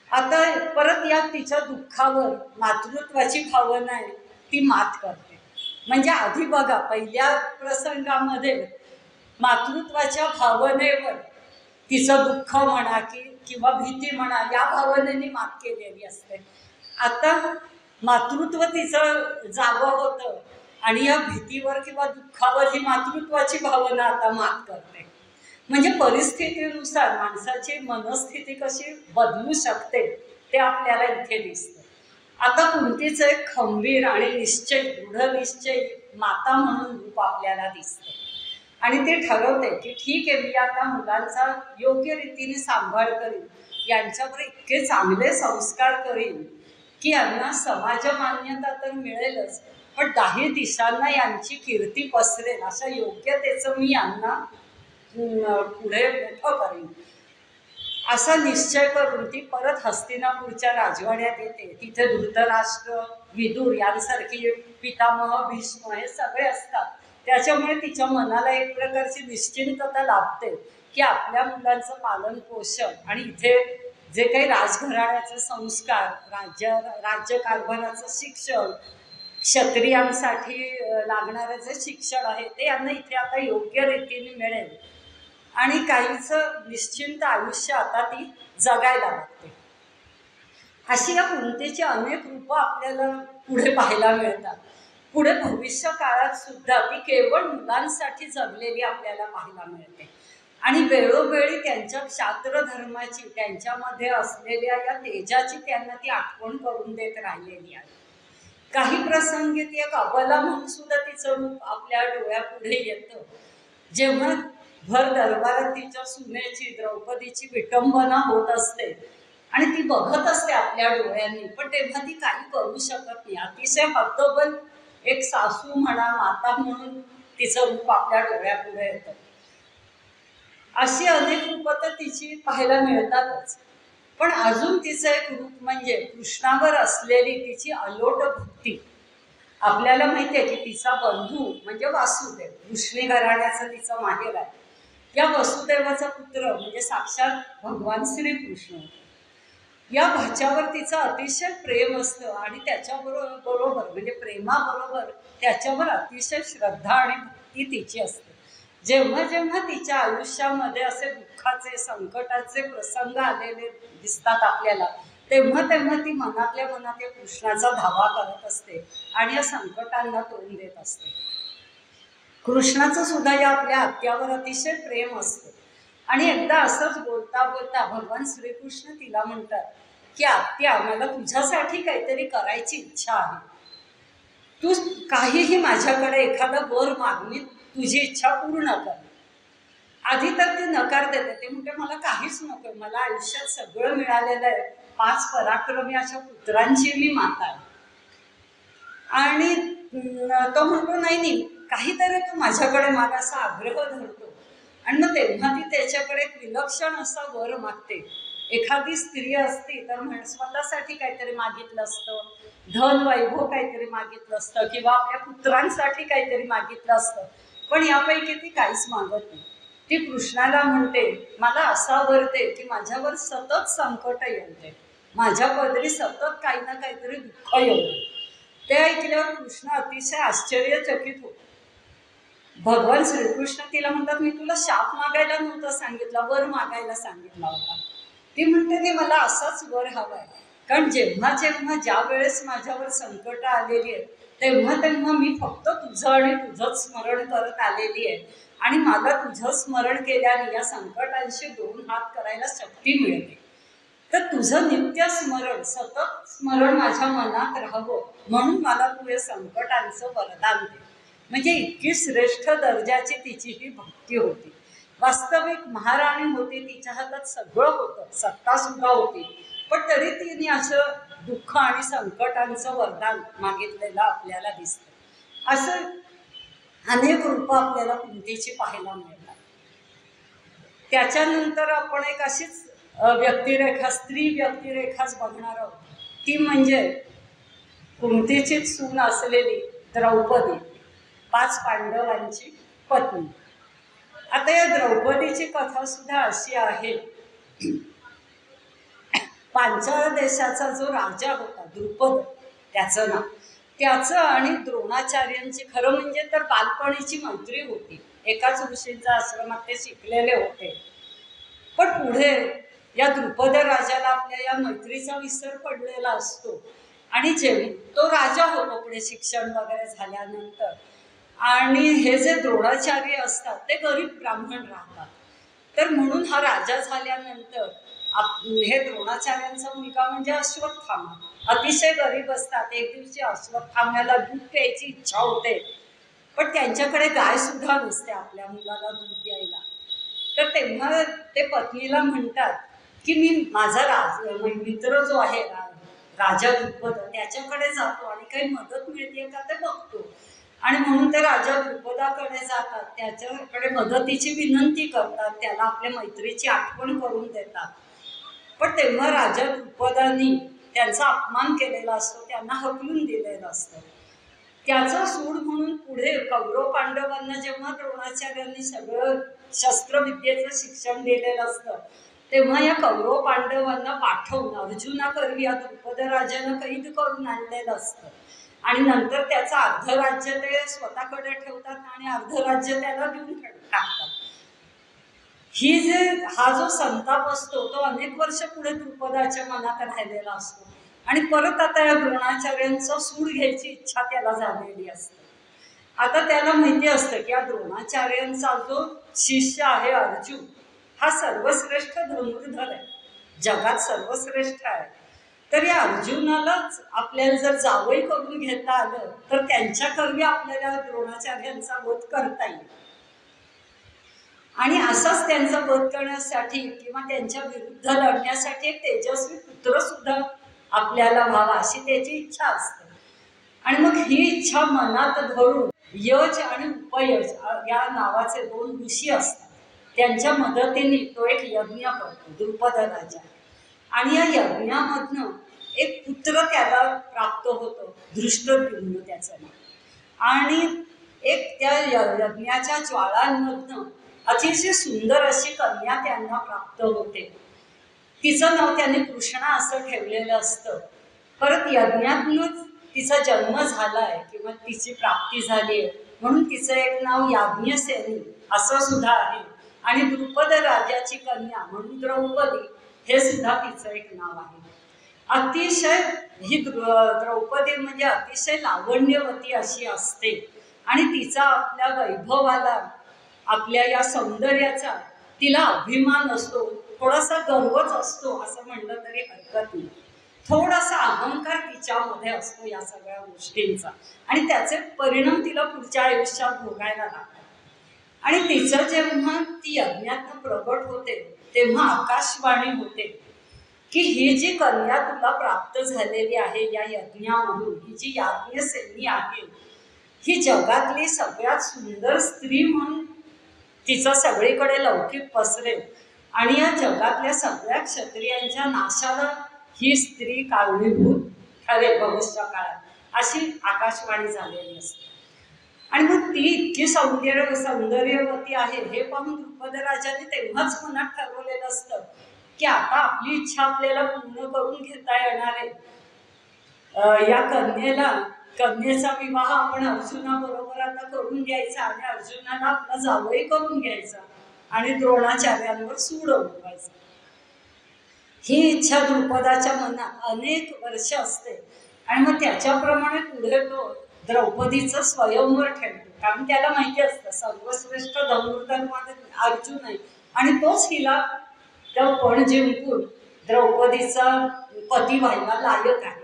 आता परत या तिच्या दुःखावर मातृत्वाची भावना आहे ती मात करते. म्हणजे आधी बघा पहिल्या प्रसंगामध्ये मातृत्वाच्या भावनेवर तिचं दुःख म्हणा किंवा भीती म्हणा या भावनेने मात केलेली असते. आता मातृत्व तिचं जावं होतं आणि या भीतीवर किंवा दुःखावर ही मातृत्वाची भावना आता मात करते. म्हणजे परिस्थितीनुसार माणसाची मनस्थिती कशी बदलू शकते ते आपल्याला इथे दिसतं. आता कुंतीचं एक खंबीर आणि दृढ निश्चय माता म्हणून रूप आपल्याला दिसतं आणि ते ठरवते की ठीक आहे, मी आता मुलांचा योग्य रीतीने सांभाळ करीन, यांच्यावर इतके चांगले संस्कार करीन की यांना समाज मान्यता तर मिळेलच, पण 10 दिशांना यांची कीर्ती पसरेल अशा योग्यतेचं मी यांना पुढे मोठं करीन. असा निश्चय करून ती परत हस्तिनापूरच्या राजवाड्यात येते. तिथे धृतराष्ट्र, विदुर यांसारखी पितामह, भीष्म हे सगळे असतात. त्याच्यामुळे तिच्या मनाला एक प्रकारची निश्चिंतता लाभते की आपल्या मुलांचं पालन पोषण आणि इथे जे काही राजघराण्याचे संस्कार, राज्यकारभाराचं शिक्षण, क्षत्रियांसाठी लागणारं जे शिक्षण आहे ते यांना इथे आता योग्य रीतीने मिळेल आणि काहीचं निश्चिंत आयुष्य आता ती जगायला लागते. अशी या कुंतीची अनेक रूपं आपल्याला पुढे पाहायला मिळतात. पुढे भविष्य काळात सुद्धा ती केवळ मुलांसाठी जगलेली आपल्याला पाहायला मिळते आणि वेळोवेळी त्यांच्या क्षात्र धर्माची, त्यांच्यामध्ये असलेल्या या तेजाची त्यांना ती आठवण करून देत राहिलेली आहे. काही प्रसंगी ती एक अबला म्हणून सुद्धा तिचं रूप आपल्या डोळ्यापुढे येतं. जेव्हा भर दरबारात तिच्या सुनेची, द्रौपदीची विटंबना होत असते आणि ती बघत असते आपल्या डोळ्यांनी, पण तेव्हा ती काही करू शकत नाही. अतिशय हतबल एक सासू म्हणा, माता म्हणून तिचं रूप आपल्या डोळ्यापुढे येतं. अशी अनेक रूपं तर तिची पाहायला मिळतातच, पण अजून तिचं एक रूप म्हणजे कृष्णावर असलेली तिची अलोट भक्ती. आपल्याला माहिती आहे की तिचा बंधू म्हणजे वासुदेव, वृष्णी घराण्याचं तिचं माहेर आहे. या वसुदेवाचा पुत्र म्हणजे साक्षात भगवान श्रीकृष्ण. या भाच्यावर तिचं अतिशय प्रेम असतं आणि त्याच्याबरोबर म्हणजे प्रेमाबरोबर त्याच्यावर अतिशय श्रद्धा आणि भक्ती तिची असते. जेव्हा जेव्हा तिच्या आयुष्यामध्ये असे दुःखाचे, संकटाचे प्रसंग आलेले दिसतात आपल्याला, तेव्हा तेव्हा ती मनातल्या मनात या कृष्णाचा धावा करत असते आणि या संकटांना तोंड देत असते. कृष्णाचं सुद्धा या आपल्या आत्यावर अतिशय प्रेम असतं आणि एकदा असंच बोलता बोलता भगवान श्रीकृष्ण तिला म्हणतात की आत्या, मला तुझ्यासाठी काहीतरी करायची इच्छा आहे, तू काहीही माझ्याकडे एखादा वर माग, मी तुझी इच्छा पूर्ण कर. आधी तर ते नकार देते, ते म्हणते मला काहीच नको, मला आयुष्यात सगळं मिळालेलं आहे, 5 पराक्रमी अशा पुत्रांची मी माता आहे. आणि तो म्हणतो नाही नाही, काहीतरी तू माझ्याकडे माग, असा आग्रह धरतो. आणि मग तेव्हा ती त्याच्याकडे एक विलक्षण असा वर मागते. एखादी स्त्री असती तर स्वतःसाठी काहीतरी मागितलं असतं, धन वैभव काहीतरी मागितलं असतं, किंवा आपल्या पुत्रांसाठी काहीतरी मागितलं असतं. पण यापैकी ती काहीच मागत नाही. ती कृष्णाला म्हणते, मला असा वर दे की माझ्यावर सतत संकट येते, माझ्या पदरी सतत काही ना काहीतरी दुःख येऊ. ते ऐकल्यावर कृष्ण अतिशय आश्चर्यचकित होतो. भगवान श्रीकृष्ण तिला म्हणतात, मी तुला शाप मागायला नव्हतं सांगितलं, वर मागायला सांगितला होता. ती म्हणते की मला असाच वर हवाय, कारण जेव्हा जेव्हा ज्या वेळेस माझ्यावर संकट आलेली आहे तेव्हा तेव्हा मी फक्त तुझं आणि तुझंच स्मरण करत आलेली आहे, आणि मला तुझं स्मरण केल्याने या संकटांशी 2 हात करायला शक्ती मिळते. तर तुझं नित्य स्मरण, सतत स्मरण माझ्या मनात राहावं म्हणून मला तू या संकटांचं वरदान दे. म्हणजे इतकी श्रेष्ठ दर्जाची तिची ही भक्ती होती. वास्तविक महाराणी होती, तिच्या हातात सगळं होतं, सत्ता सुद्धा होती, पण तरी तिने असं दुःख आणि संकटांचं वरदान मागितलेलं आपल्याला दिसतं. असं अनेक रूपं आपल्याला कुंतीची पाहायला मिळतात. त्याच्यानंतर आपण एक अशीच व्यक्तिरेखा, स्त्री व्यक्तिरेखाच बघणार आहोत. ती म्हणजे कुंतीचीच सून असलेली द्रौपदी, 5 पांडवांची पत्नी. आता या द्रौपदीची कथा सुद्धा अशी आहे. पांचाळ देशाचा जो राजा होता द्रुपद, त्याचं नाव, त्याचं आणि द्रोणाचार्यांची खरं म्हणजे तर बालपणीची मैत्री होती. एकाच ऋषींच्या आश्रमात ते शिकलेले होते. पण पुढे या द्रुपद राजाला आपल्या या मैत्रीचा विसर पडलेला असतो, आणि तो राजा होतो पुढे शिक्षण वगैरे झाल्यानंतर. आणि हे जे द्रोणाचार्य असतात ते गरीब ब्राह्मण राहतात. तर म्हणून हा राजा झाल्यानंतर हे द्रोणाचार्यांचा मुलगा म्हणजे अश्वत्थामा, अतिशय गरीब असतात. एक दिवशी अश्वत्थाम्याला दूध प्यायची इच्छा होते, पण त्यांच्याकडे गाय सुद्धा नसते आपल्या मुलाला दूध द्यायला. तर तेव्हा ते पत्नीला म्हणतात की मी माझा मित्र जो आहे राजा द्रुपद, त्याच्याकडे जातो आणि काही मदत मिळते का ते बघतो. आणि म्हणून ते राजा द्रुपदाकडे जातात, त्याच्याकडे मदतीची विनंती करतात, त्याला आपल्या मैत्रीची आठवण करून देतात. पण तेव्हा राजा द्रुपदांनी त्यांचा अपमान केलेला असतो, त्यांना हकलून दिलेलं असतं. त्याचं सूड म्हणून पुढे कौरव पांडवांना जेव्हा द्रोणाचार्यांनी सगळं शस्त्रविद्येचं शिक्षण दिलेलं असतं, तेव्हा या कौरव पांडवांना पाठवून अर्जुनाकरवी या द्रुपद राजानं कैद करून आणलेलं असतं. आणि नंतर त्याचं अर्ध राज्य ते स्वतःकडे ठेवतात आणि अर्ध राज्य त्याला देऊन टाकतात. हा जो संताप असतो तो अनेक वर्ष पुढे द्रुपदाच्या मनात राहिलेला असतो, आणि परत आता या द्रोणाचार्यांचं सूड घ्यायची इच्छा त्याला झालेली असते. आता त्याला माहिती असतं की या द्रोणाचार्यांचा जो शिष्य आहे अर्जुन, हा सर्वश्रेष्ठ धनुर्धर आहे, जगात सर्वश्रेष्ठ आहे. तर या अर्जुनालाच आपल्याला जर जावई करून घेता आलं तर त्यांच्याकरवी आपल्याला द्रोणाचार्यांचा वध करता येईल. आणि असाच त्यांचा वध करण्यासाठी किंवा त्यांच्या विरुद्ध लढण्यासाठी एक तेजस्वी पुत्र सुद्धा आपल्याला व्हावा अशी त्याची इच्छा असते. आणि मग ही इच्छा मनात धरून यज आणि उपयज या नावाचे 2 ऋषी असतात, त्यांच्या मदतीने तो एक यज्ञ करतो द्रुपद राजा. आणि या यज्ञामधनं एक पुत्र त्याला प्राप्त होतो, धृष्टद्युम्न त्याचं नाव. आणि एक त्या यज्ञाच्या ज्वाळांमधनं अतिशय सुंदर अशी कन्या त्यांना प्राप्त होते. तिचं नाव त्याने कृष्णा असं ठेवलेलं असतं. परत यज्ञातूनच तिचा जन्म झालाय किंवा तिची प्राप्ती झाली आहे म्हणून तिचं एक नाव याज्ञसेनी असं सुद्धा आहे. आणि द्रुपद राजाची कन्या म्हणून द्रौपदी हे सुद्धा तिचं एक नाव आहे. अतिशय ही द्रौपदी म्हणजे अतिशय लावण्यवती अशी असते, आणि तिचा आपल्या वैभवाला, आपल्या या सौंदर्याचा तिला अभिमान असतो, थोडासा गर्वच असतो असं म्हणलं तरी हरकत नाही. थोडासा अहंकार तिच्यामध्ये असतो या सगळ्या गोष्टींचा, आणि त्याचे परिणाम तिला पुढच्या आयुष्यात भोगायला लागतात. आणि तिचं जेव्हा ती यज्ञातनं प्रगट होते तेव्हा आकाशवाणी होते की ही जी कन्या तुला प्राप्त झालेली आहे या यज्ञामधून, ही जी याज्ञसेनी आहे, ही जगातली सगळ्यात सुंदर स्त्री म्हणून तिचं सगळीकडे लौकिक पसरेल आणि या जगातल्या सगळ्या क्षत्रियांच्या नाशाला ही स्त्री कारणीभूत ठरेल भविष्य काळात, अशी आकाशवाणी झालेली असते. आणि मग ती इतकी सौंदर्यवती आहे हे पाहून द्रुपद राजाने तेव्हाच मनात ठरवलेलं असतं की आता आपली इच्छा आपल्याला पूर्ण करून घेता येणार आहे. या कन्येचा विवाह आपण अर्जुनाबरोबर आता करून घ्यायचा आणि अर्जुनाला आपला जावई करून घ्यायचा आणि द्रोणाचार्यांवर सूड उठवायचा. ही इच्छा द्रुपदाच्या मनात अनेक वर्ष असते आणि मग त्याच्याप्रमाणे पुढे तो द्रौपदीचं स्वयंवर ठेवतो. कारण त्याला माहिती असतं सर्वश्रेष्ठ धनुर्धर अर्जुन आहे आणि तोच हिला त्या पण जिंकून द्रौपदीचा पती व्हायला लायक आहे.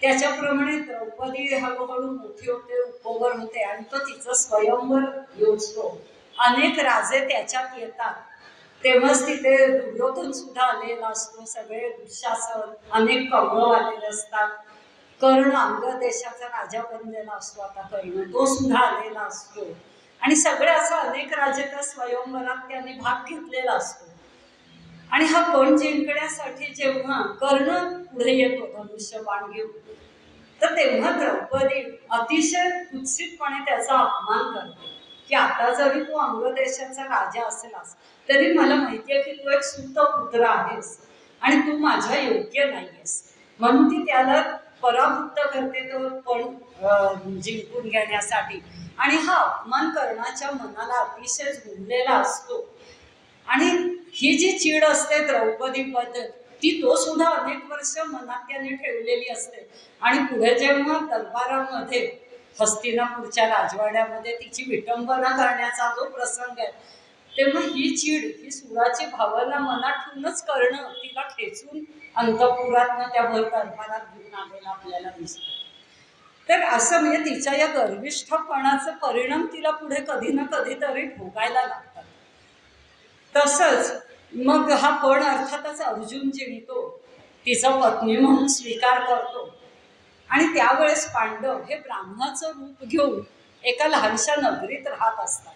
त्याच्याप्रमाणे द्रौपदी हळूहळू मोठी होते, उपवर होते आणि तो तिचं स्वयंवर योजतो. अनेक राजे त्याच्यात येतात. तेव्हाच तिथे दुर्योधन सुद्धा आलेला असतो, सगळे दुःशासन, अनेक कौरव आलेले असतात. कर्ण अंग देशाचा राजा बनलेला असतो आता कर्ण, तो सुद्धा आलेला असतो आणि सगळे असं अनेक राजे त्या स्वयंवरात त्यांनी भाग घेतलेला असतो. आणि हा पण जिंकण्यासाठी जेव्हा कर्ण पुढे येतो धनुष्यबाण घेऊन, तर तेव्हा द्रौपदी अतिशय कुत्सितपणे त्याचा अपमान करते की आता जरी तू अंगदेशाचा राजा असेलास तरी मला माहिती आहे की तू एक सुतपुत्र आहेस आणि तू माझ्या योग्य नाहीयेस. म्हणून ती त्याला पराभूत करते तो पण जिंकून घेण्यासाठी. आणि हा अपमान कर्णाच्या मनाला अतिशय झुंजलेला असतो आणि ही जी चीड असते द्रौपदीबद्दल ती तो सुद्धा अनेक वर्ष मनात त्याने ठेवलेली असते. आणि पुढे जेव्हा दरबारामध्ये हस्तिनापूरच्या राजवाड्यामध्ये तिची विटंबना करण्याचा जो प्रसंग आहे तेव्हा ही चीड, ही सुराची भावना मनात ठेवूनच कर्ण तिला खेचून अंतपुरातनं त्या भर दरबारात घेऊन आलेला आपल्याला दिसतो. तर असं म्हणजे तिच्या या गर्विष्ठपणाचा परिणाम तिला पुढे कधी ना कधीतरी भोगायला लागतात. तसंच मग हा पण अर्थातच अर्जुन जिंकतो, तिचा पत्नी म्हणून स्वीकार करतो आणि त्यावेळेस पांडव हे ब्राह्मणाचं रूप घेऊन एका लहानशा नगरीत राहत असतात.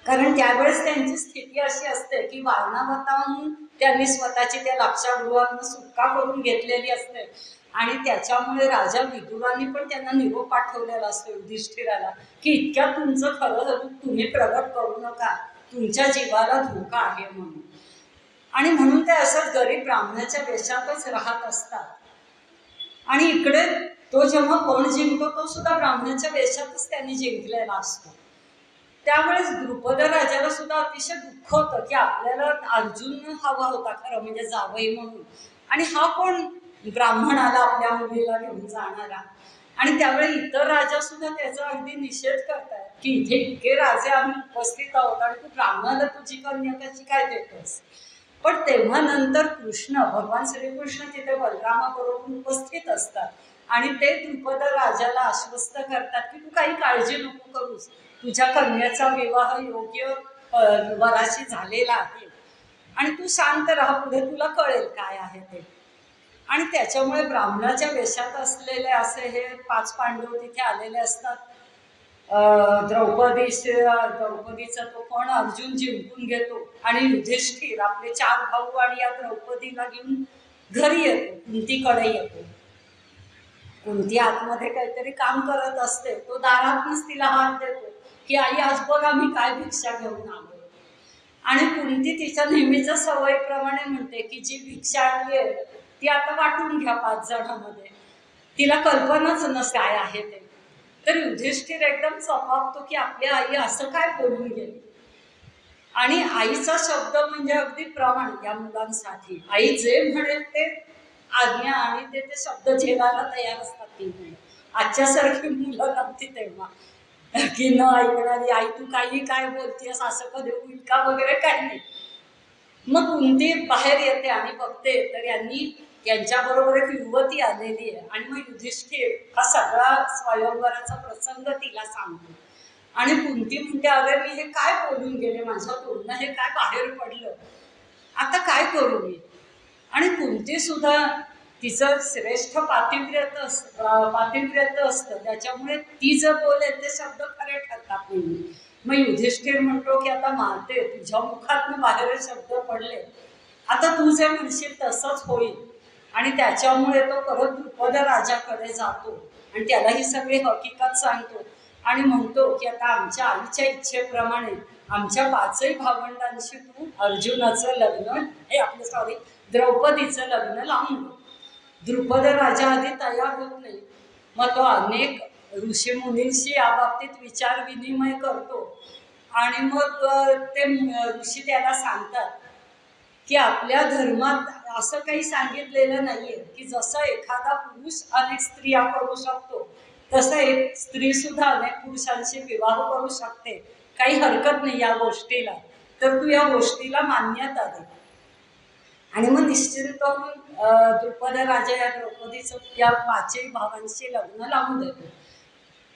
कारण त्यावेळेस त्यांची स्थिती अशी असते की वारणावताहून त्यांनी स्वतःची त्या लाक्षागृहातून सुटका करून घेतलेली असते आणि त्याच्यामुळे राजा विदुरांनी पण त्यांना निरोप पाठवलेला असतो युधिष्ठिराला की इतक्या तुमचं खरं रूप तुम्ही प्रगट करू नका, तुमच्या जीवाला धोका आहे म्हणून. आणि म्हणून ते असंच गरीब ब्राह्मणाच्या वेशातच राहत असतात. आणि इकडे तो जेव्हा पण जिंकतो तो सुद्धा ब्राह्मणाच्या वेशातच त्यांनी जिंकलेला असतो. त्यावेळेस द्रुपद राजाला सुद्धा अतिशय दुःख होतं की आपल्याला अर्जुन हवा होता खरं म्हणजे जावई म्हणून आणि हा कोण ब्राह्मण आला आपल्या मुलीला घेऊन जाणारा. आणि त्यावेळी इतर राजा सुद्धा त्याचा अगदी निषेध करतात की इथे इतके राजे आम्ही उपस्थित आहोत आणि तू ब्राह्मणाला तुझी कन्या कशी काय देतोस. पण तेव्हा नंतर कृष्ण, भगवान श्रीकृष्ण तिथे बलरामाबरोबर उपस्थित असतात आणि ते द्रुपद राजाला आश्वस्त करतात की तू काही काळजी नको करूस, तुझ्या कन्याचा विवाह योग्य वराशी झालेला आहे आणि तू शांत राहा, पुढे तुला कळेल काय आहे ते. आणि त्याच्यामुळे ब्राह्मणाच्या वेशात असलेले असे हे 5 पांडव तिथे आलेले असतात. द्रौपदीचा तो पण अर्जुन जिंकून घेतो आणि युधिष्ठिर आपले 4 भाऊ आणि या द्रौपदीला घेऊन घरी येतो, कुंतीकडे येतो. कुंती आतमध्ये काहीतरी काम करत असते, तो दारातच तिला हात देतो की आई आज बघ आम्ही काय भिक्षा घेऊन आलो. आणि कुंती तिच्या नेहमीच्या सवयीप्रमाणे म्हणते की जी भिक्षा आणली आहे ती आता वाटून घ्या 5 जणांमध्ये. तिला कल्पनाच नसते काय आहे ते. तर युधिष्ठिर एकदम चपापतो की आपली आई असं काय बोलून गेली. आणि आईचा शब्द म्हणजे अगदी प्रमाण या मुलांसाठी. आई जे म्हणेल ते आज्ञा आणि ते शब्द झेलायला तयार असतात ती मुलं. आजच्यासारखी मुलं नव्हती तेव्हा की न ऐकणारी आई तू काही काय बोलतेस असं कधी होईल का वगैरे काही नाही. मग कुंती बाहेर येते आणि बघते तर यांच्याबरोबर एक युवती आलेली आहे आणि मग युधिष्ठिर हा सगळा स्वयंवराचा प्रसंग तिला सांगतो आणि कुंती म्हणते, अरे मी हे काय बोलून गेले, माझ्या तोंडनं हे काय बाहेर पडलं, आता काय करू मी. आणि कुंती सुद्धा तिचं श्रेष्ठ पातिव्रत असतं, त्याच्यामुळे ती जर बोलेल ते शब्द खरे ठरतात नेहमी. मग युधिष्ठिर म्हणतो की आता मारते, तुझ्या मुखातून बाहेर शब्द पडले, आता तू जे म्हणशील तसंच होईल. आणि त्याच्यामुळे तो परत द्रुपद राजाकडे जातो आणि त्याला ही सगळी हकीकत सांगतो आणि म्हणतो की आता आमच्या आईच्या इच्छेप्रमाणे आमच्या पाचही भावंडांशी तू अर्जुनाचं लग्न, हे आपलं सॉरी द्रौपदीचं लग्न लावून. द्रुपद राजा आधी तयार होत नाही. मग तो अनेक ऋषीमुनींशी याबाबतीत विचार विनिमय करतो आणि मग ते ऋषी त्याला सांगतात की आपल्या धर्मात असं काही सांगितलेलं नाहीये की जसं एखादा पुरुष अनेक स्त्रिया करू शकतो तसं एक स्त्री सुद्धा अनेक पुरुषांशी विवाह करू शकते, काही हरकत नाही या गोष्टीला, तर तू या गोष्टीला मान्यता दे. आणि मग निश्चिंत होऊन द्रुपद राजा या द्रौपदीचं या पाचही भावांशी लग्न लावून देतो.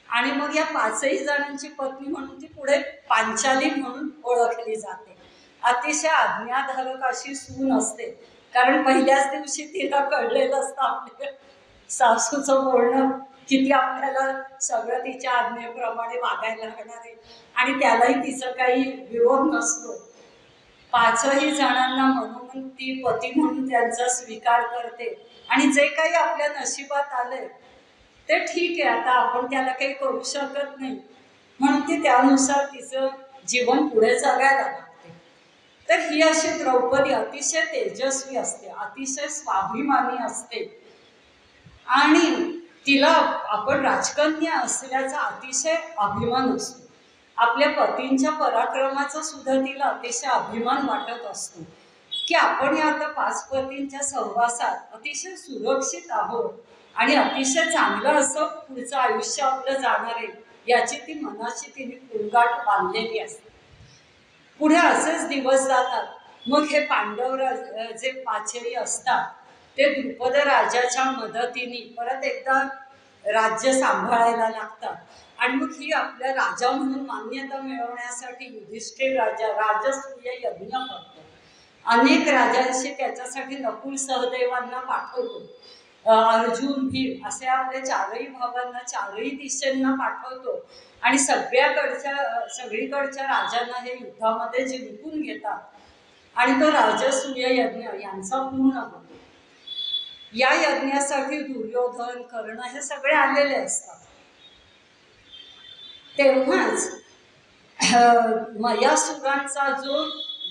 आणि मग या पाचही जणांची पत्नी म्हणून ती पुढे पांचाली म्हणून ओळखली जाते. अतिशय आज्ञाधारक अशी सून असते, कारण पहिल्याच दिवशी तिला कळलेलं असतं आपल्या सासूचं बोलणं किती आपल्याला सगळं तिच्या आज्ञेप्रमाणे वागायला लागणार आहे आणि त्यालाही तिचं काही विरोध नसतो. पाचही जणांना म्हणून ती पती म्हणून त्यांचा स्वीकार करते आणि जे काही आपल्या नशिबात आलंय ते ठीक आहे, आता आपण त्याला काही करू शकत नाही, म्हणून ती त्यानुसार तिचं जीवन पुढे जगायला लागते. तर ही अशी द्रौपदी अतिशय तेजस्वी असते, अतिशय स्वाभिमानी असते आणि तिला आपण राजकन्या असल्याचा अतिशय अभिमान असतो. आपल्या पतींच्या पराक्रमाचा सुद्धा तिला अतिशय अभिमान वाटत असतो की आपण या आता पाच पतींच्या सहवासात अतिशय सुरक्षित आहोत आणि अतिशय चांगलं असं पुढचं आयुष्य आपलं जाणार आहे याची ती मनाशी तिने कुंगाट बांधलेली असते. पुढे असेच दिवस जातात. मग हे पांडव जे पाचही असतात ते द्रुपद राजाच्या मदतीने परत एकदा राज्य सांभाळायला लागतात आणि मग ही आपल्या राजा म्हणून मान्यता मिळवण्यासाठी युधिष्ठिर राजसूय यज्ञ करतो. अनेक राजांशी त्याच्यासाठी नकुल सहदेवांना पाठवतो. अर्जुन भीम असे आपल्या चारही भावांना चारही दिशेंना पाठवतो आणि सगळीकडच्या राजांना हे युद्धामध्ये जिंकून घेतात आणि तो राजसूय यज्ञ यांचा पूर्ण होतो. या यज्ञासाठी दुर्योधन, कर्ण हे सगळे आलेले असतात. तेव्हाच मयासुरांचा जो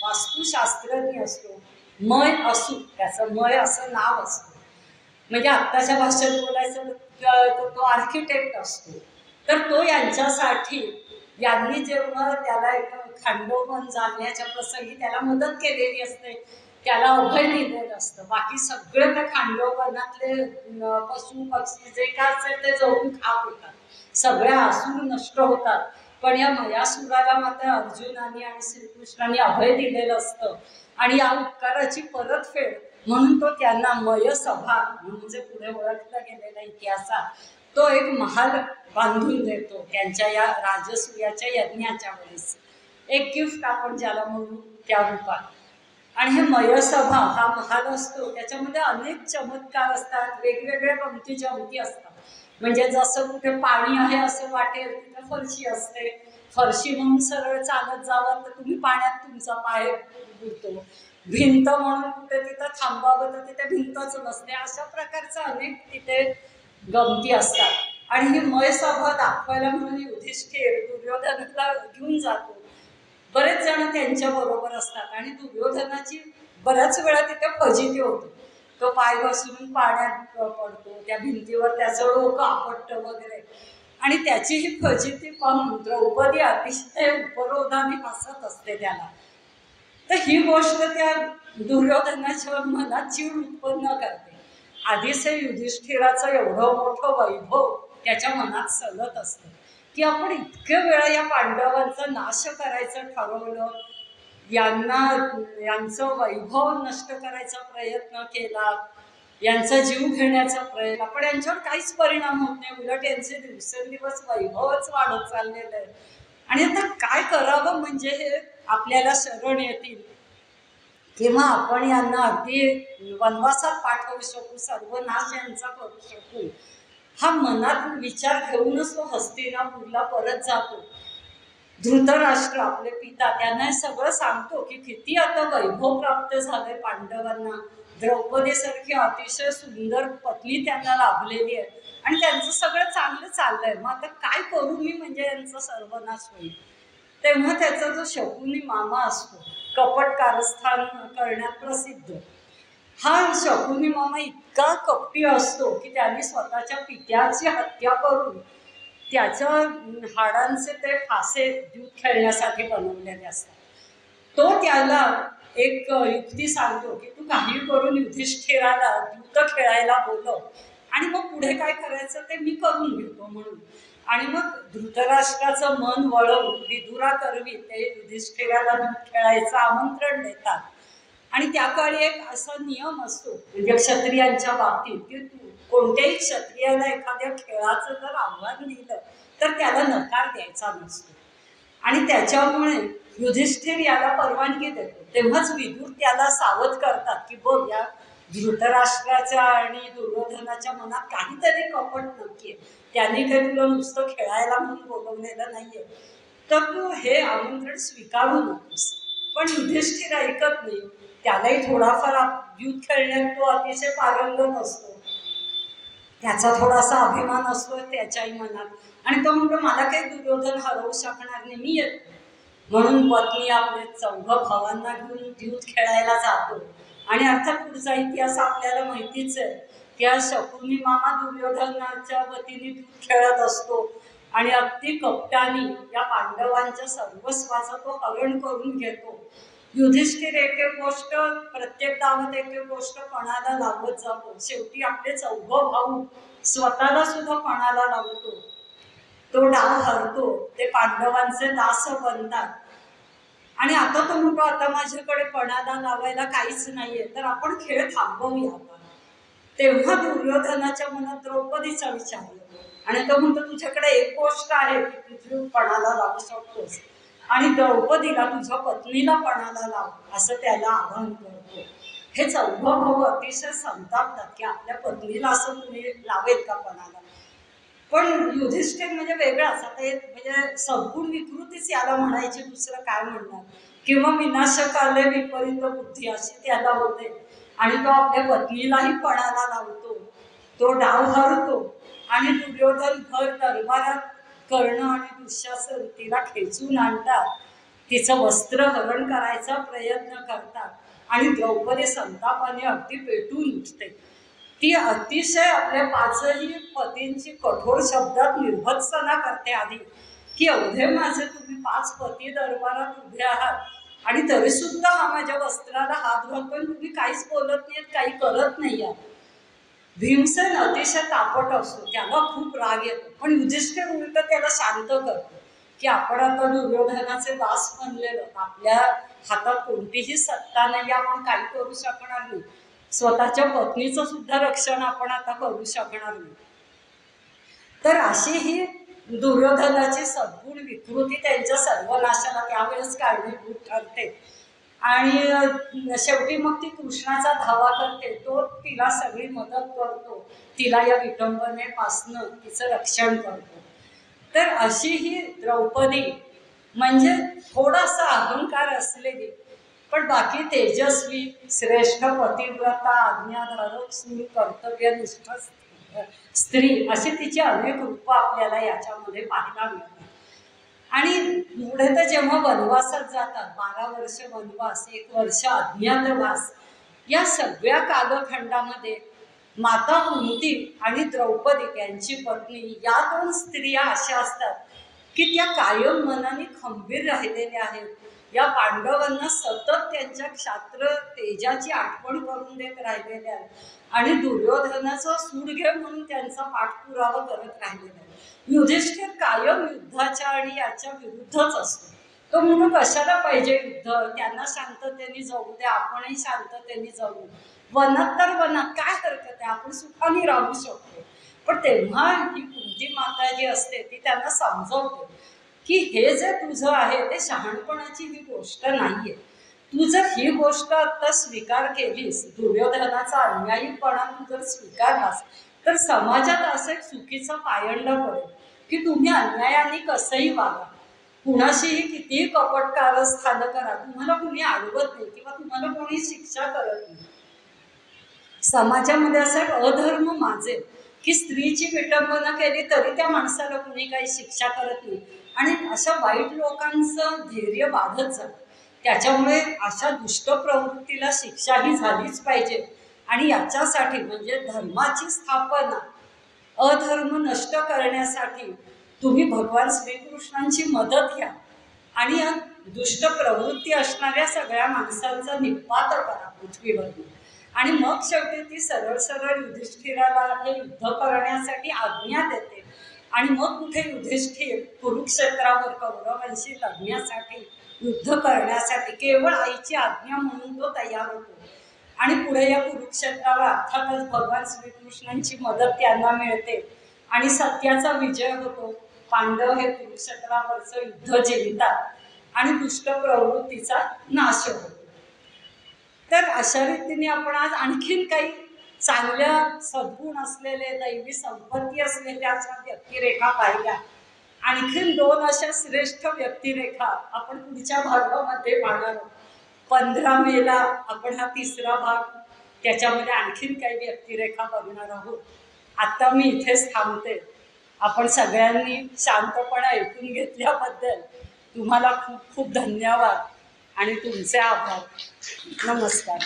वास्तुशास्त्रज्ञ असतो, मय असू, त्याचं मय असं नाव असतं, म्हणजे आत्ताच्या भाषेत बोलायचं तर तो आर्किटेक्ट असतो. तर तो यांच्यासाठी यांनी जेव्हा त्याला एक खांडोबन जाण्याच्या प्रसंगी त्याला मदत केलेली असते, त्याला अभय दिलेलं असतं. बाकी सगळं त्या खांडोबनातले पशु पक्षी जे काय असेल ते जळून खाक होतात, सगळ्या आसूर नष्ट होतात. पण या मयासुराला मात्र अर्जुनाने आणि श्रीकृष्णाने अभय दिलेलं असतं आणि या उपकाराची परतफेड म्हणून तो त्यांना मयसभा म्हणून जे पुढे ओळखला गेलेला इतिहासात तो एक महाल बांधून देतो त्यांच्या या राजसूयाच्या यज्ञाच्या वेळेस. एक गिफ्ट आपण ज्याला म्हणू त्या रूपात. आणि हे मयसभा हा महाल असतो, त्याच्यामध्ये अनेक चमत्कार असतात, वेगवेगळ्या गमती जमती असतात. म्हणजे जसं कुठे पाणी आहे असं वाटेल तिथे फरशी असते, फरशी म्हणून सरळ चालत जावं तर तुम्ही पाण्यात तुमचा पाय बुडतो. भिंत म्हणून कुठे तिथं थांबावं तर तिथे भिंतच नसते. अशा प्रकारचं अनेक तिथे गमती असतात. आणि ही मयसभा दाखवायला म्हणून युधिष्ठिर दुर्योधनाला घेऊन जातो. बरेच जण त्यांच्या बरोबर असतात आणि दुर्योधनाची बऱ्याच वेळा तिथे फजिती होते. तो पाय घसरून पाण्यात पडतो, त्या भिंतीवर त्याचं डोकं आपटतं वगैरे, आणि त्याची ही फजिती पाहून द्रौपदी अतिशय उपरोधाने हसत असते त्याला. तर ही गोष्ट त्या दुर्योधनाच्या मनात चीड उत्पन्न करते. आधीच युधिष्ठिराचं एवढं मोठं वैभव त्याच्या मनात सलत असतं की आपण इतक्या वेळा या पांडवांचा नाश करायचं ठरवलं, यांचं वैभव नष्ट करायचा प्रयत्न केला, यांचा जीव घेण्याचा प्रयत्न, पण यांच्यावर काहीच परिणाम होत नाही. उलट यांचे दिवसेंदिवस वैभवच वाढत चाललेलं आहे. आणि आता काय करावं म्हणजे हे आपल्याला शरण येतील किंवा आपण यांना अगदी वनवासात पाठवू शकू, सर्वनाश यांचा करू शकू, हा मनात विचार घेऊनच तो हस्तिनापूरला परत जातो. धृतराष्ट्र आपले पिता त्यांना सगळं सांगतो की किती आता वैभव प्राप्त झालंय पांडवांना, द्रौपदीसारखी अतिशय सुंदर पत्नी त्यांना लाभलेली आहे आणि त्यांचं सगळं चांगलं चाललंय, मग आता काय करू मी म्हणजे यांचा सर्वनाश होईल. तेव्हा त्याचा जो शकुनी मामा असतो, कपट कारस्थान करण्यात प्रसिद्ध, हा शकुनी मामा इतका कपटी असतो की त्यांनी स्वतःच्या पित्याची हत्या करून त्याच्या हाडांचे ते फासे दूध खेळण्यासाठी बनवलेले असतात. तो त्याला एक युक्ती सांगतो की तू काही करून युधिष्ठिराला दूत खेळायला बोलव आणि मग पुढे काय करायचं ते मी करून घेतो म्हणून. आणि मग धृतराष्ट्राचं मन वळवून विदुरा करवी ते युधिष्ठिराला दूत खेळायचं आमंत्रण देतात. आणि त्या काळी एक असा नियम असतो म्हणजे क्षत्रियांच्या बाबतीत की कोणत्याही क्षत्रियाला एखाद्या खेळाचं जर आव्हान दिलं तर त्याला नकार द्यायचा नसतो. आणि त्याच्यामुळे युधिष्ठिर याला परवानगी देतो. तेव्हाच विदुर त्याला सावध करतात की बघ, या धृतराष्ट्राच्या आणि दुर्योधनाच्या मनात काहीतरी कपट नक्की आहे, त्यांनी काही तुला नुसतं खेळायला म्हणून बोलवलेलं नाहीये, तर तू हे आमंत्रण स्वीकारू नकोस. पण युधिष्ठिर ऐकत नाही. त्यालाही थोडाफार युद्ध खेळण्यात तो अतिशय पारंगत असतो, त्याचा थोडासा अभिमान असतो त्याच्याही मनात, आणि तो म्हणतो मला काही दुर्योधन हरवू शकणार नाही, मी येतो. म्हणून पत्नी आपले 4 भावांना घेऊन युद्ध खेळायला जातो. आणि अर्थात पुढचा इतिहास आपल्याला माहितीच आहे. त्या शकुनी मामा दुर्योधनाच्या वतीने युद्ध खेळत असतो आणि अगदी कपटाने या पांडवांच्या सर्वस्वाचं तो हरण करून घेतो. युधिष्ठिर एक एक गोष्ट प्रत्येक गावात एक एक गोष्ट पणाला लावत जातो. शेवटी आपले 4 भाऊ स्वतःला सुद्धा पणाला लावतो. तो डाव हरतो, ते पांडवांचे दास बनतात. आणि आता तो म्हणतो आता माझ्याकडे पणाला लावायला काहीच नाहीये, तर आपण खेळ थांबवूया आता. तेव्हा दुर्योधनाच्या मनात द्रौपदीचा विचार येतो आणि तो म्हणतो तुझ्याकडे एक गोष्ट आहे की तुझी पणाला लावू शकतोस, आणि द्रौपदीला तुझ्या पत्नीला पणाला लाव, असं त्याला आवाहन करतो. हे 4 भाऊ अतिशय संतापतात की आपल्या पत्नीला असं तुम्ही लावेल का पणाला. पण युधिष्ठिर म्हणजे वेगळाच, आता हे म्हणजे सद्गुण विकृतीच याला म्हणायची, दुसरं काय म्हणणार, किंवा विनाशकाले विपरीत बुद्धी अशी त्याला होते. आणि तो आपल्या पत्नीलाही पणाला लावतो, तो डाव हरतो. आणि दुर्योधन भर दरबारात कर्ण आणि दुःशासन तिला खेचून आणतात, तिचं वस्त्र हरण करायचा प्रयत्न करतात आणि द्रौपदी संतापाने अगदी पेटून उठते. ती अतिशय आपल्या 5ही पतींची कठोर शब्दात निर्भत्सना करते आधी की एवढे माझे तुम्ही 5 पती दरबारात उभे आहात आणि तरी सुद्धा हा माझ्या वस्त्राला हात घालून तुम्ही काहीच बोलत नाहीत, काही करत नाही आहात. भीमसेन अतिशय तापट असतो, त्याला खूप राग येतो, पण युधिष्ठिर उलट त्याला शांत करतो की आपण आता दुर्योधनाचे दास बनलेलो, आपल्या हातात कोणतीही सत्ता नाही, आपण काही करू शकणार नाही, स्वतःच्या पत्नीचं सुद्धा रक्षण आपण आता करू शकणार नाही. तर अशी ही दुर्योधनाची सद्गुण विकृती त्यांच्या सर्वनाशाला त्यावेळेस कारणीभूत ठरते. आणि शेवटी मग ती कृष्णाचा धावा करते, तो तिला सगळी मदत करतो, तिला या विटंबनेपासनं तिचं रक्षण करतो. तर अशी ही द्रौपदी म्हणजे थोडासा अहंकार असलेली पण बाकी तेजस्वी, श्रेष्ठ, पतिव्रता, आज्ञाधारक, सूर, कर्तव्यनिष्ठ स्त्री, अशी तिची अनेक रूपं आपल्याला याच्यामध्ये पाहायला मिळतात. आणि पुढे तर जेव्हा वनवासात जातात, 12 वर्ष वनवास, 1 वर्ष अज्ञातवास, या सगळ्या कालखंडामध्ये माता कुंती आणि द्रौपदी त्यांची पत्नी या 2 स्त्रिया अशा असतात की त्या कायम मनाने खंबीर राहिलेल्या आहेत. या पांडवांना सतत त्यांच्या क्षात्र तेजाची आठवण करून देत राहिलेल्या आहेत आणि दुर्योधनाचा सूडघे म्हणून त्यांचा पाठपुरावा करत राहिलेला आहे. युधिष्ठिर कायम युद्धाच्या आणि याच्या विरुद्धच असतो. तो म्हणून कशाला पाहिजे युद्ध, त्यांना शांततेने जाऊ द्या, आपणही शांततेने जाऊ, वनात तर वनात काय हरकत आहे, आपण सुखाने राहू शकतो. पण तेव्हा ही कुंती माता जी असते ती त्यांना समजवते की हे जे तुझं आहे ते शहाणपणाची ही गोष्ट नाहीये. तू जर ही गोष्ट आता स्वीकार केलीस, दुर्योधनाचा अन्यायीपणा तू जर स्वीकारलास, तर समाजात असं एक चुकीचं पायंडा पडेल की तुम्ही अन्यायाने कसंही वागा, कुणाशीही कितीही कपट कारस्थानं करा, तुम्हाला कुणी अडवत नाही किंवा तुम्हाला कोणी शिक्षा करत नाही. समाजामध्ये असा एक अधर्म माजेल की स्त्रीची विटंबना केली तरी त्या माणसाला कुणी काही शिक्षा करत नाही आणि अशा वाईट लोकांचं धैर्य वाढत जातं. त्याच्यामुळे अशा दुष्ट प्रवृत्तीला शिक्षाही झालीच पाहिजे. आणि याच्यासाठी म्हणजे धर्माची स्थापना, अधर्म नष्ट करण्यासाठी तुम्ही भगवान श्रीकृष्णांची मदत घ्या आणि या दुष्ट प्रवृत्ती असणाऱ्या सगळ्या माणसांचा निपात करा पृथ्वीवर. आणि मग शेवटी ती सरळ सरळ युधिष्ठिराला हे युद्ध करण्यासाठी आज्ञा देते. आणि मग कुठे युधिष्ठिर कुरुक्षेत्रावर कौरवांशी लढण्यासाठी, युद्ध करण्यासाठी केवळ आईची आज्ञा म्हणून तो तयार होतो. आणि पुढे या कुरुक्षेत्रावर अर्थातच भगवान श्रीकृष्णांची मदत त्यांना मिळते आणि सत्याचा विजय होतो. पांडव हे कुरुक्षेत्रावरचं युद्ध जिंकतात आणि दुष्ट प्रवृत्तीचा नाश होतो. तर अशा रीतीने आपण आज आणखीन काही चांगल्या सद्गुण असलेले, दैवी संपत्ती असलेल्या अशा व्यक्तिरेखा पाहिल्या. आणखीन 2 अशा श्रेष्ठ व्यक्तिरेखा आपण पुढच्या भागामध्ये पाहणार आहोत. 15 मेला आपण हा 3रा भाग, त्याच्यामध्ये आणखीन काही व्यक्तिरेखा बघणार आहोत. आता मी इथेच थांबते. आपण सगळ्यांनी शांतपणे ऐकून घेतल्याबद्दल तुम्हाला खूप खूप धन्यवाद आणि तुमचे आभार. नमस्कार.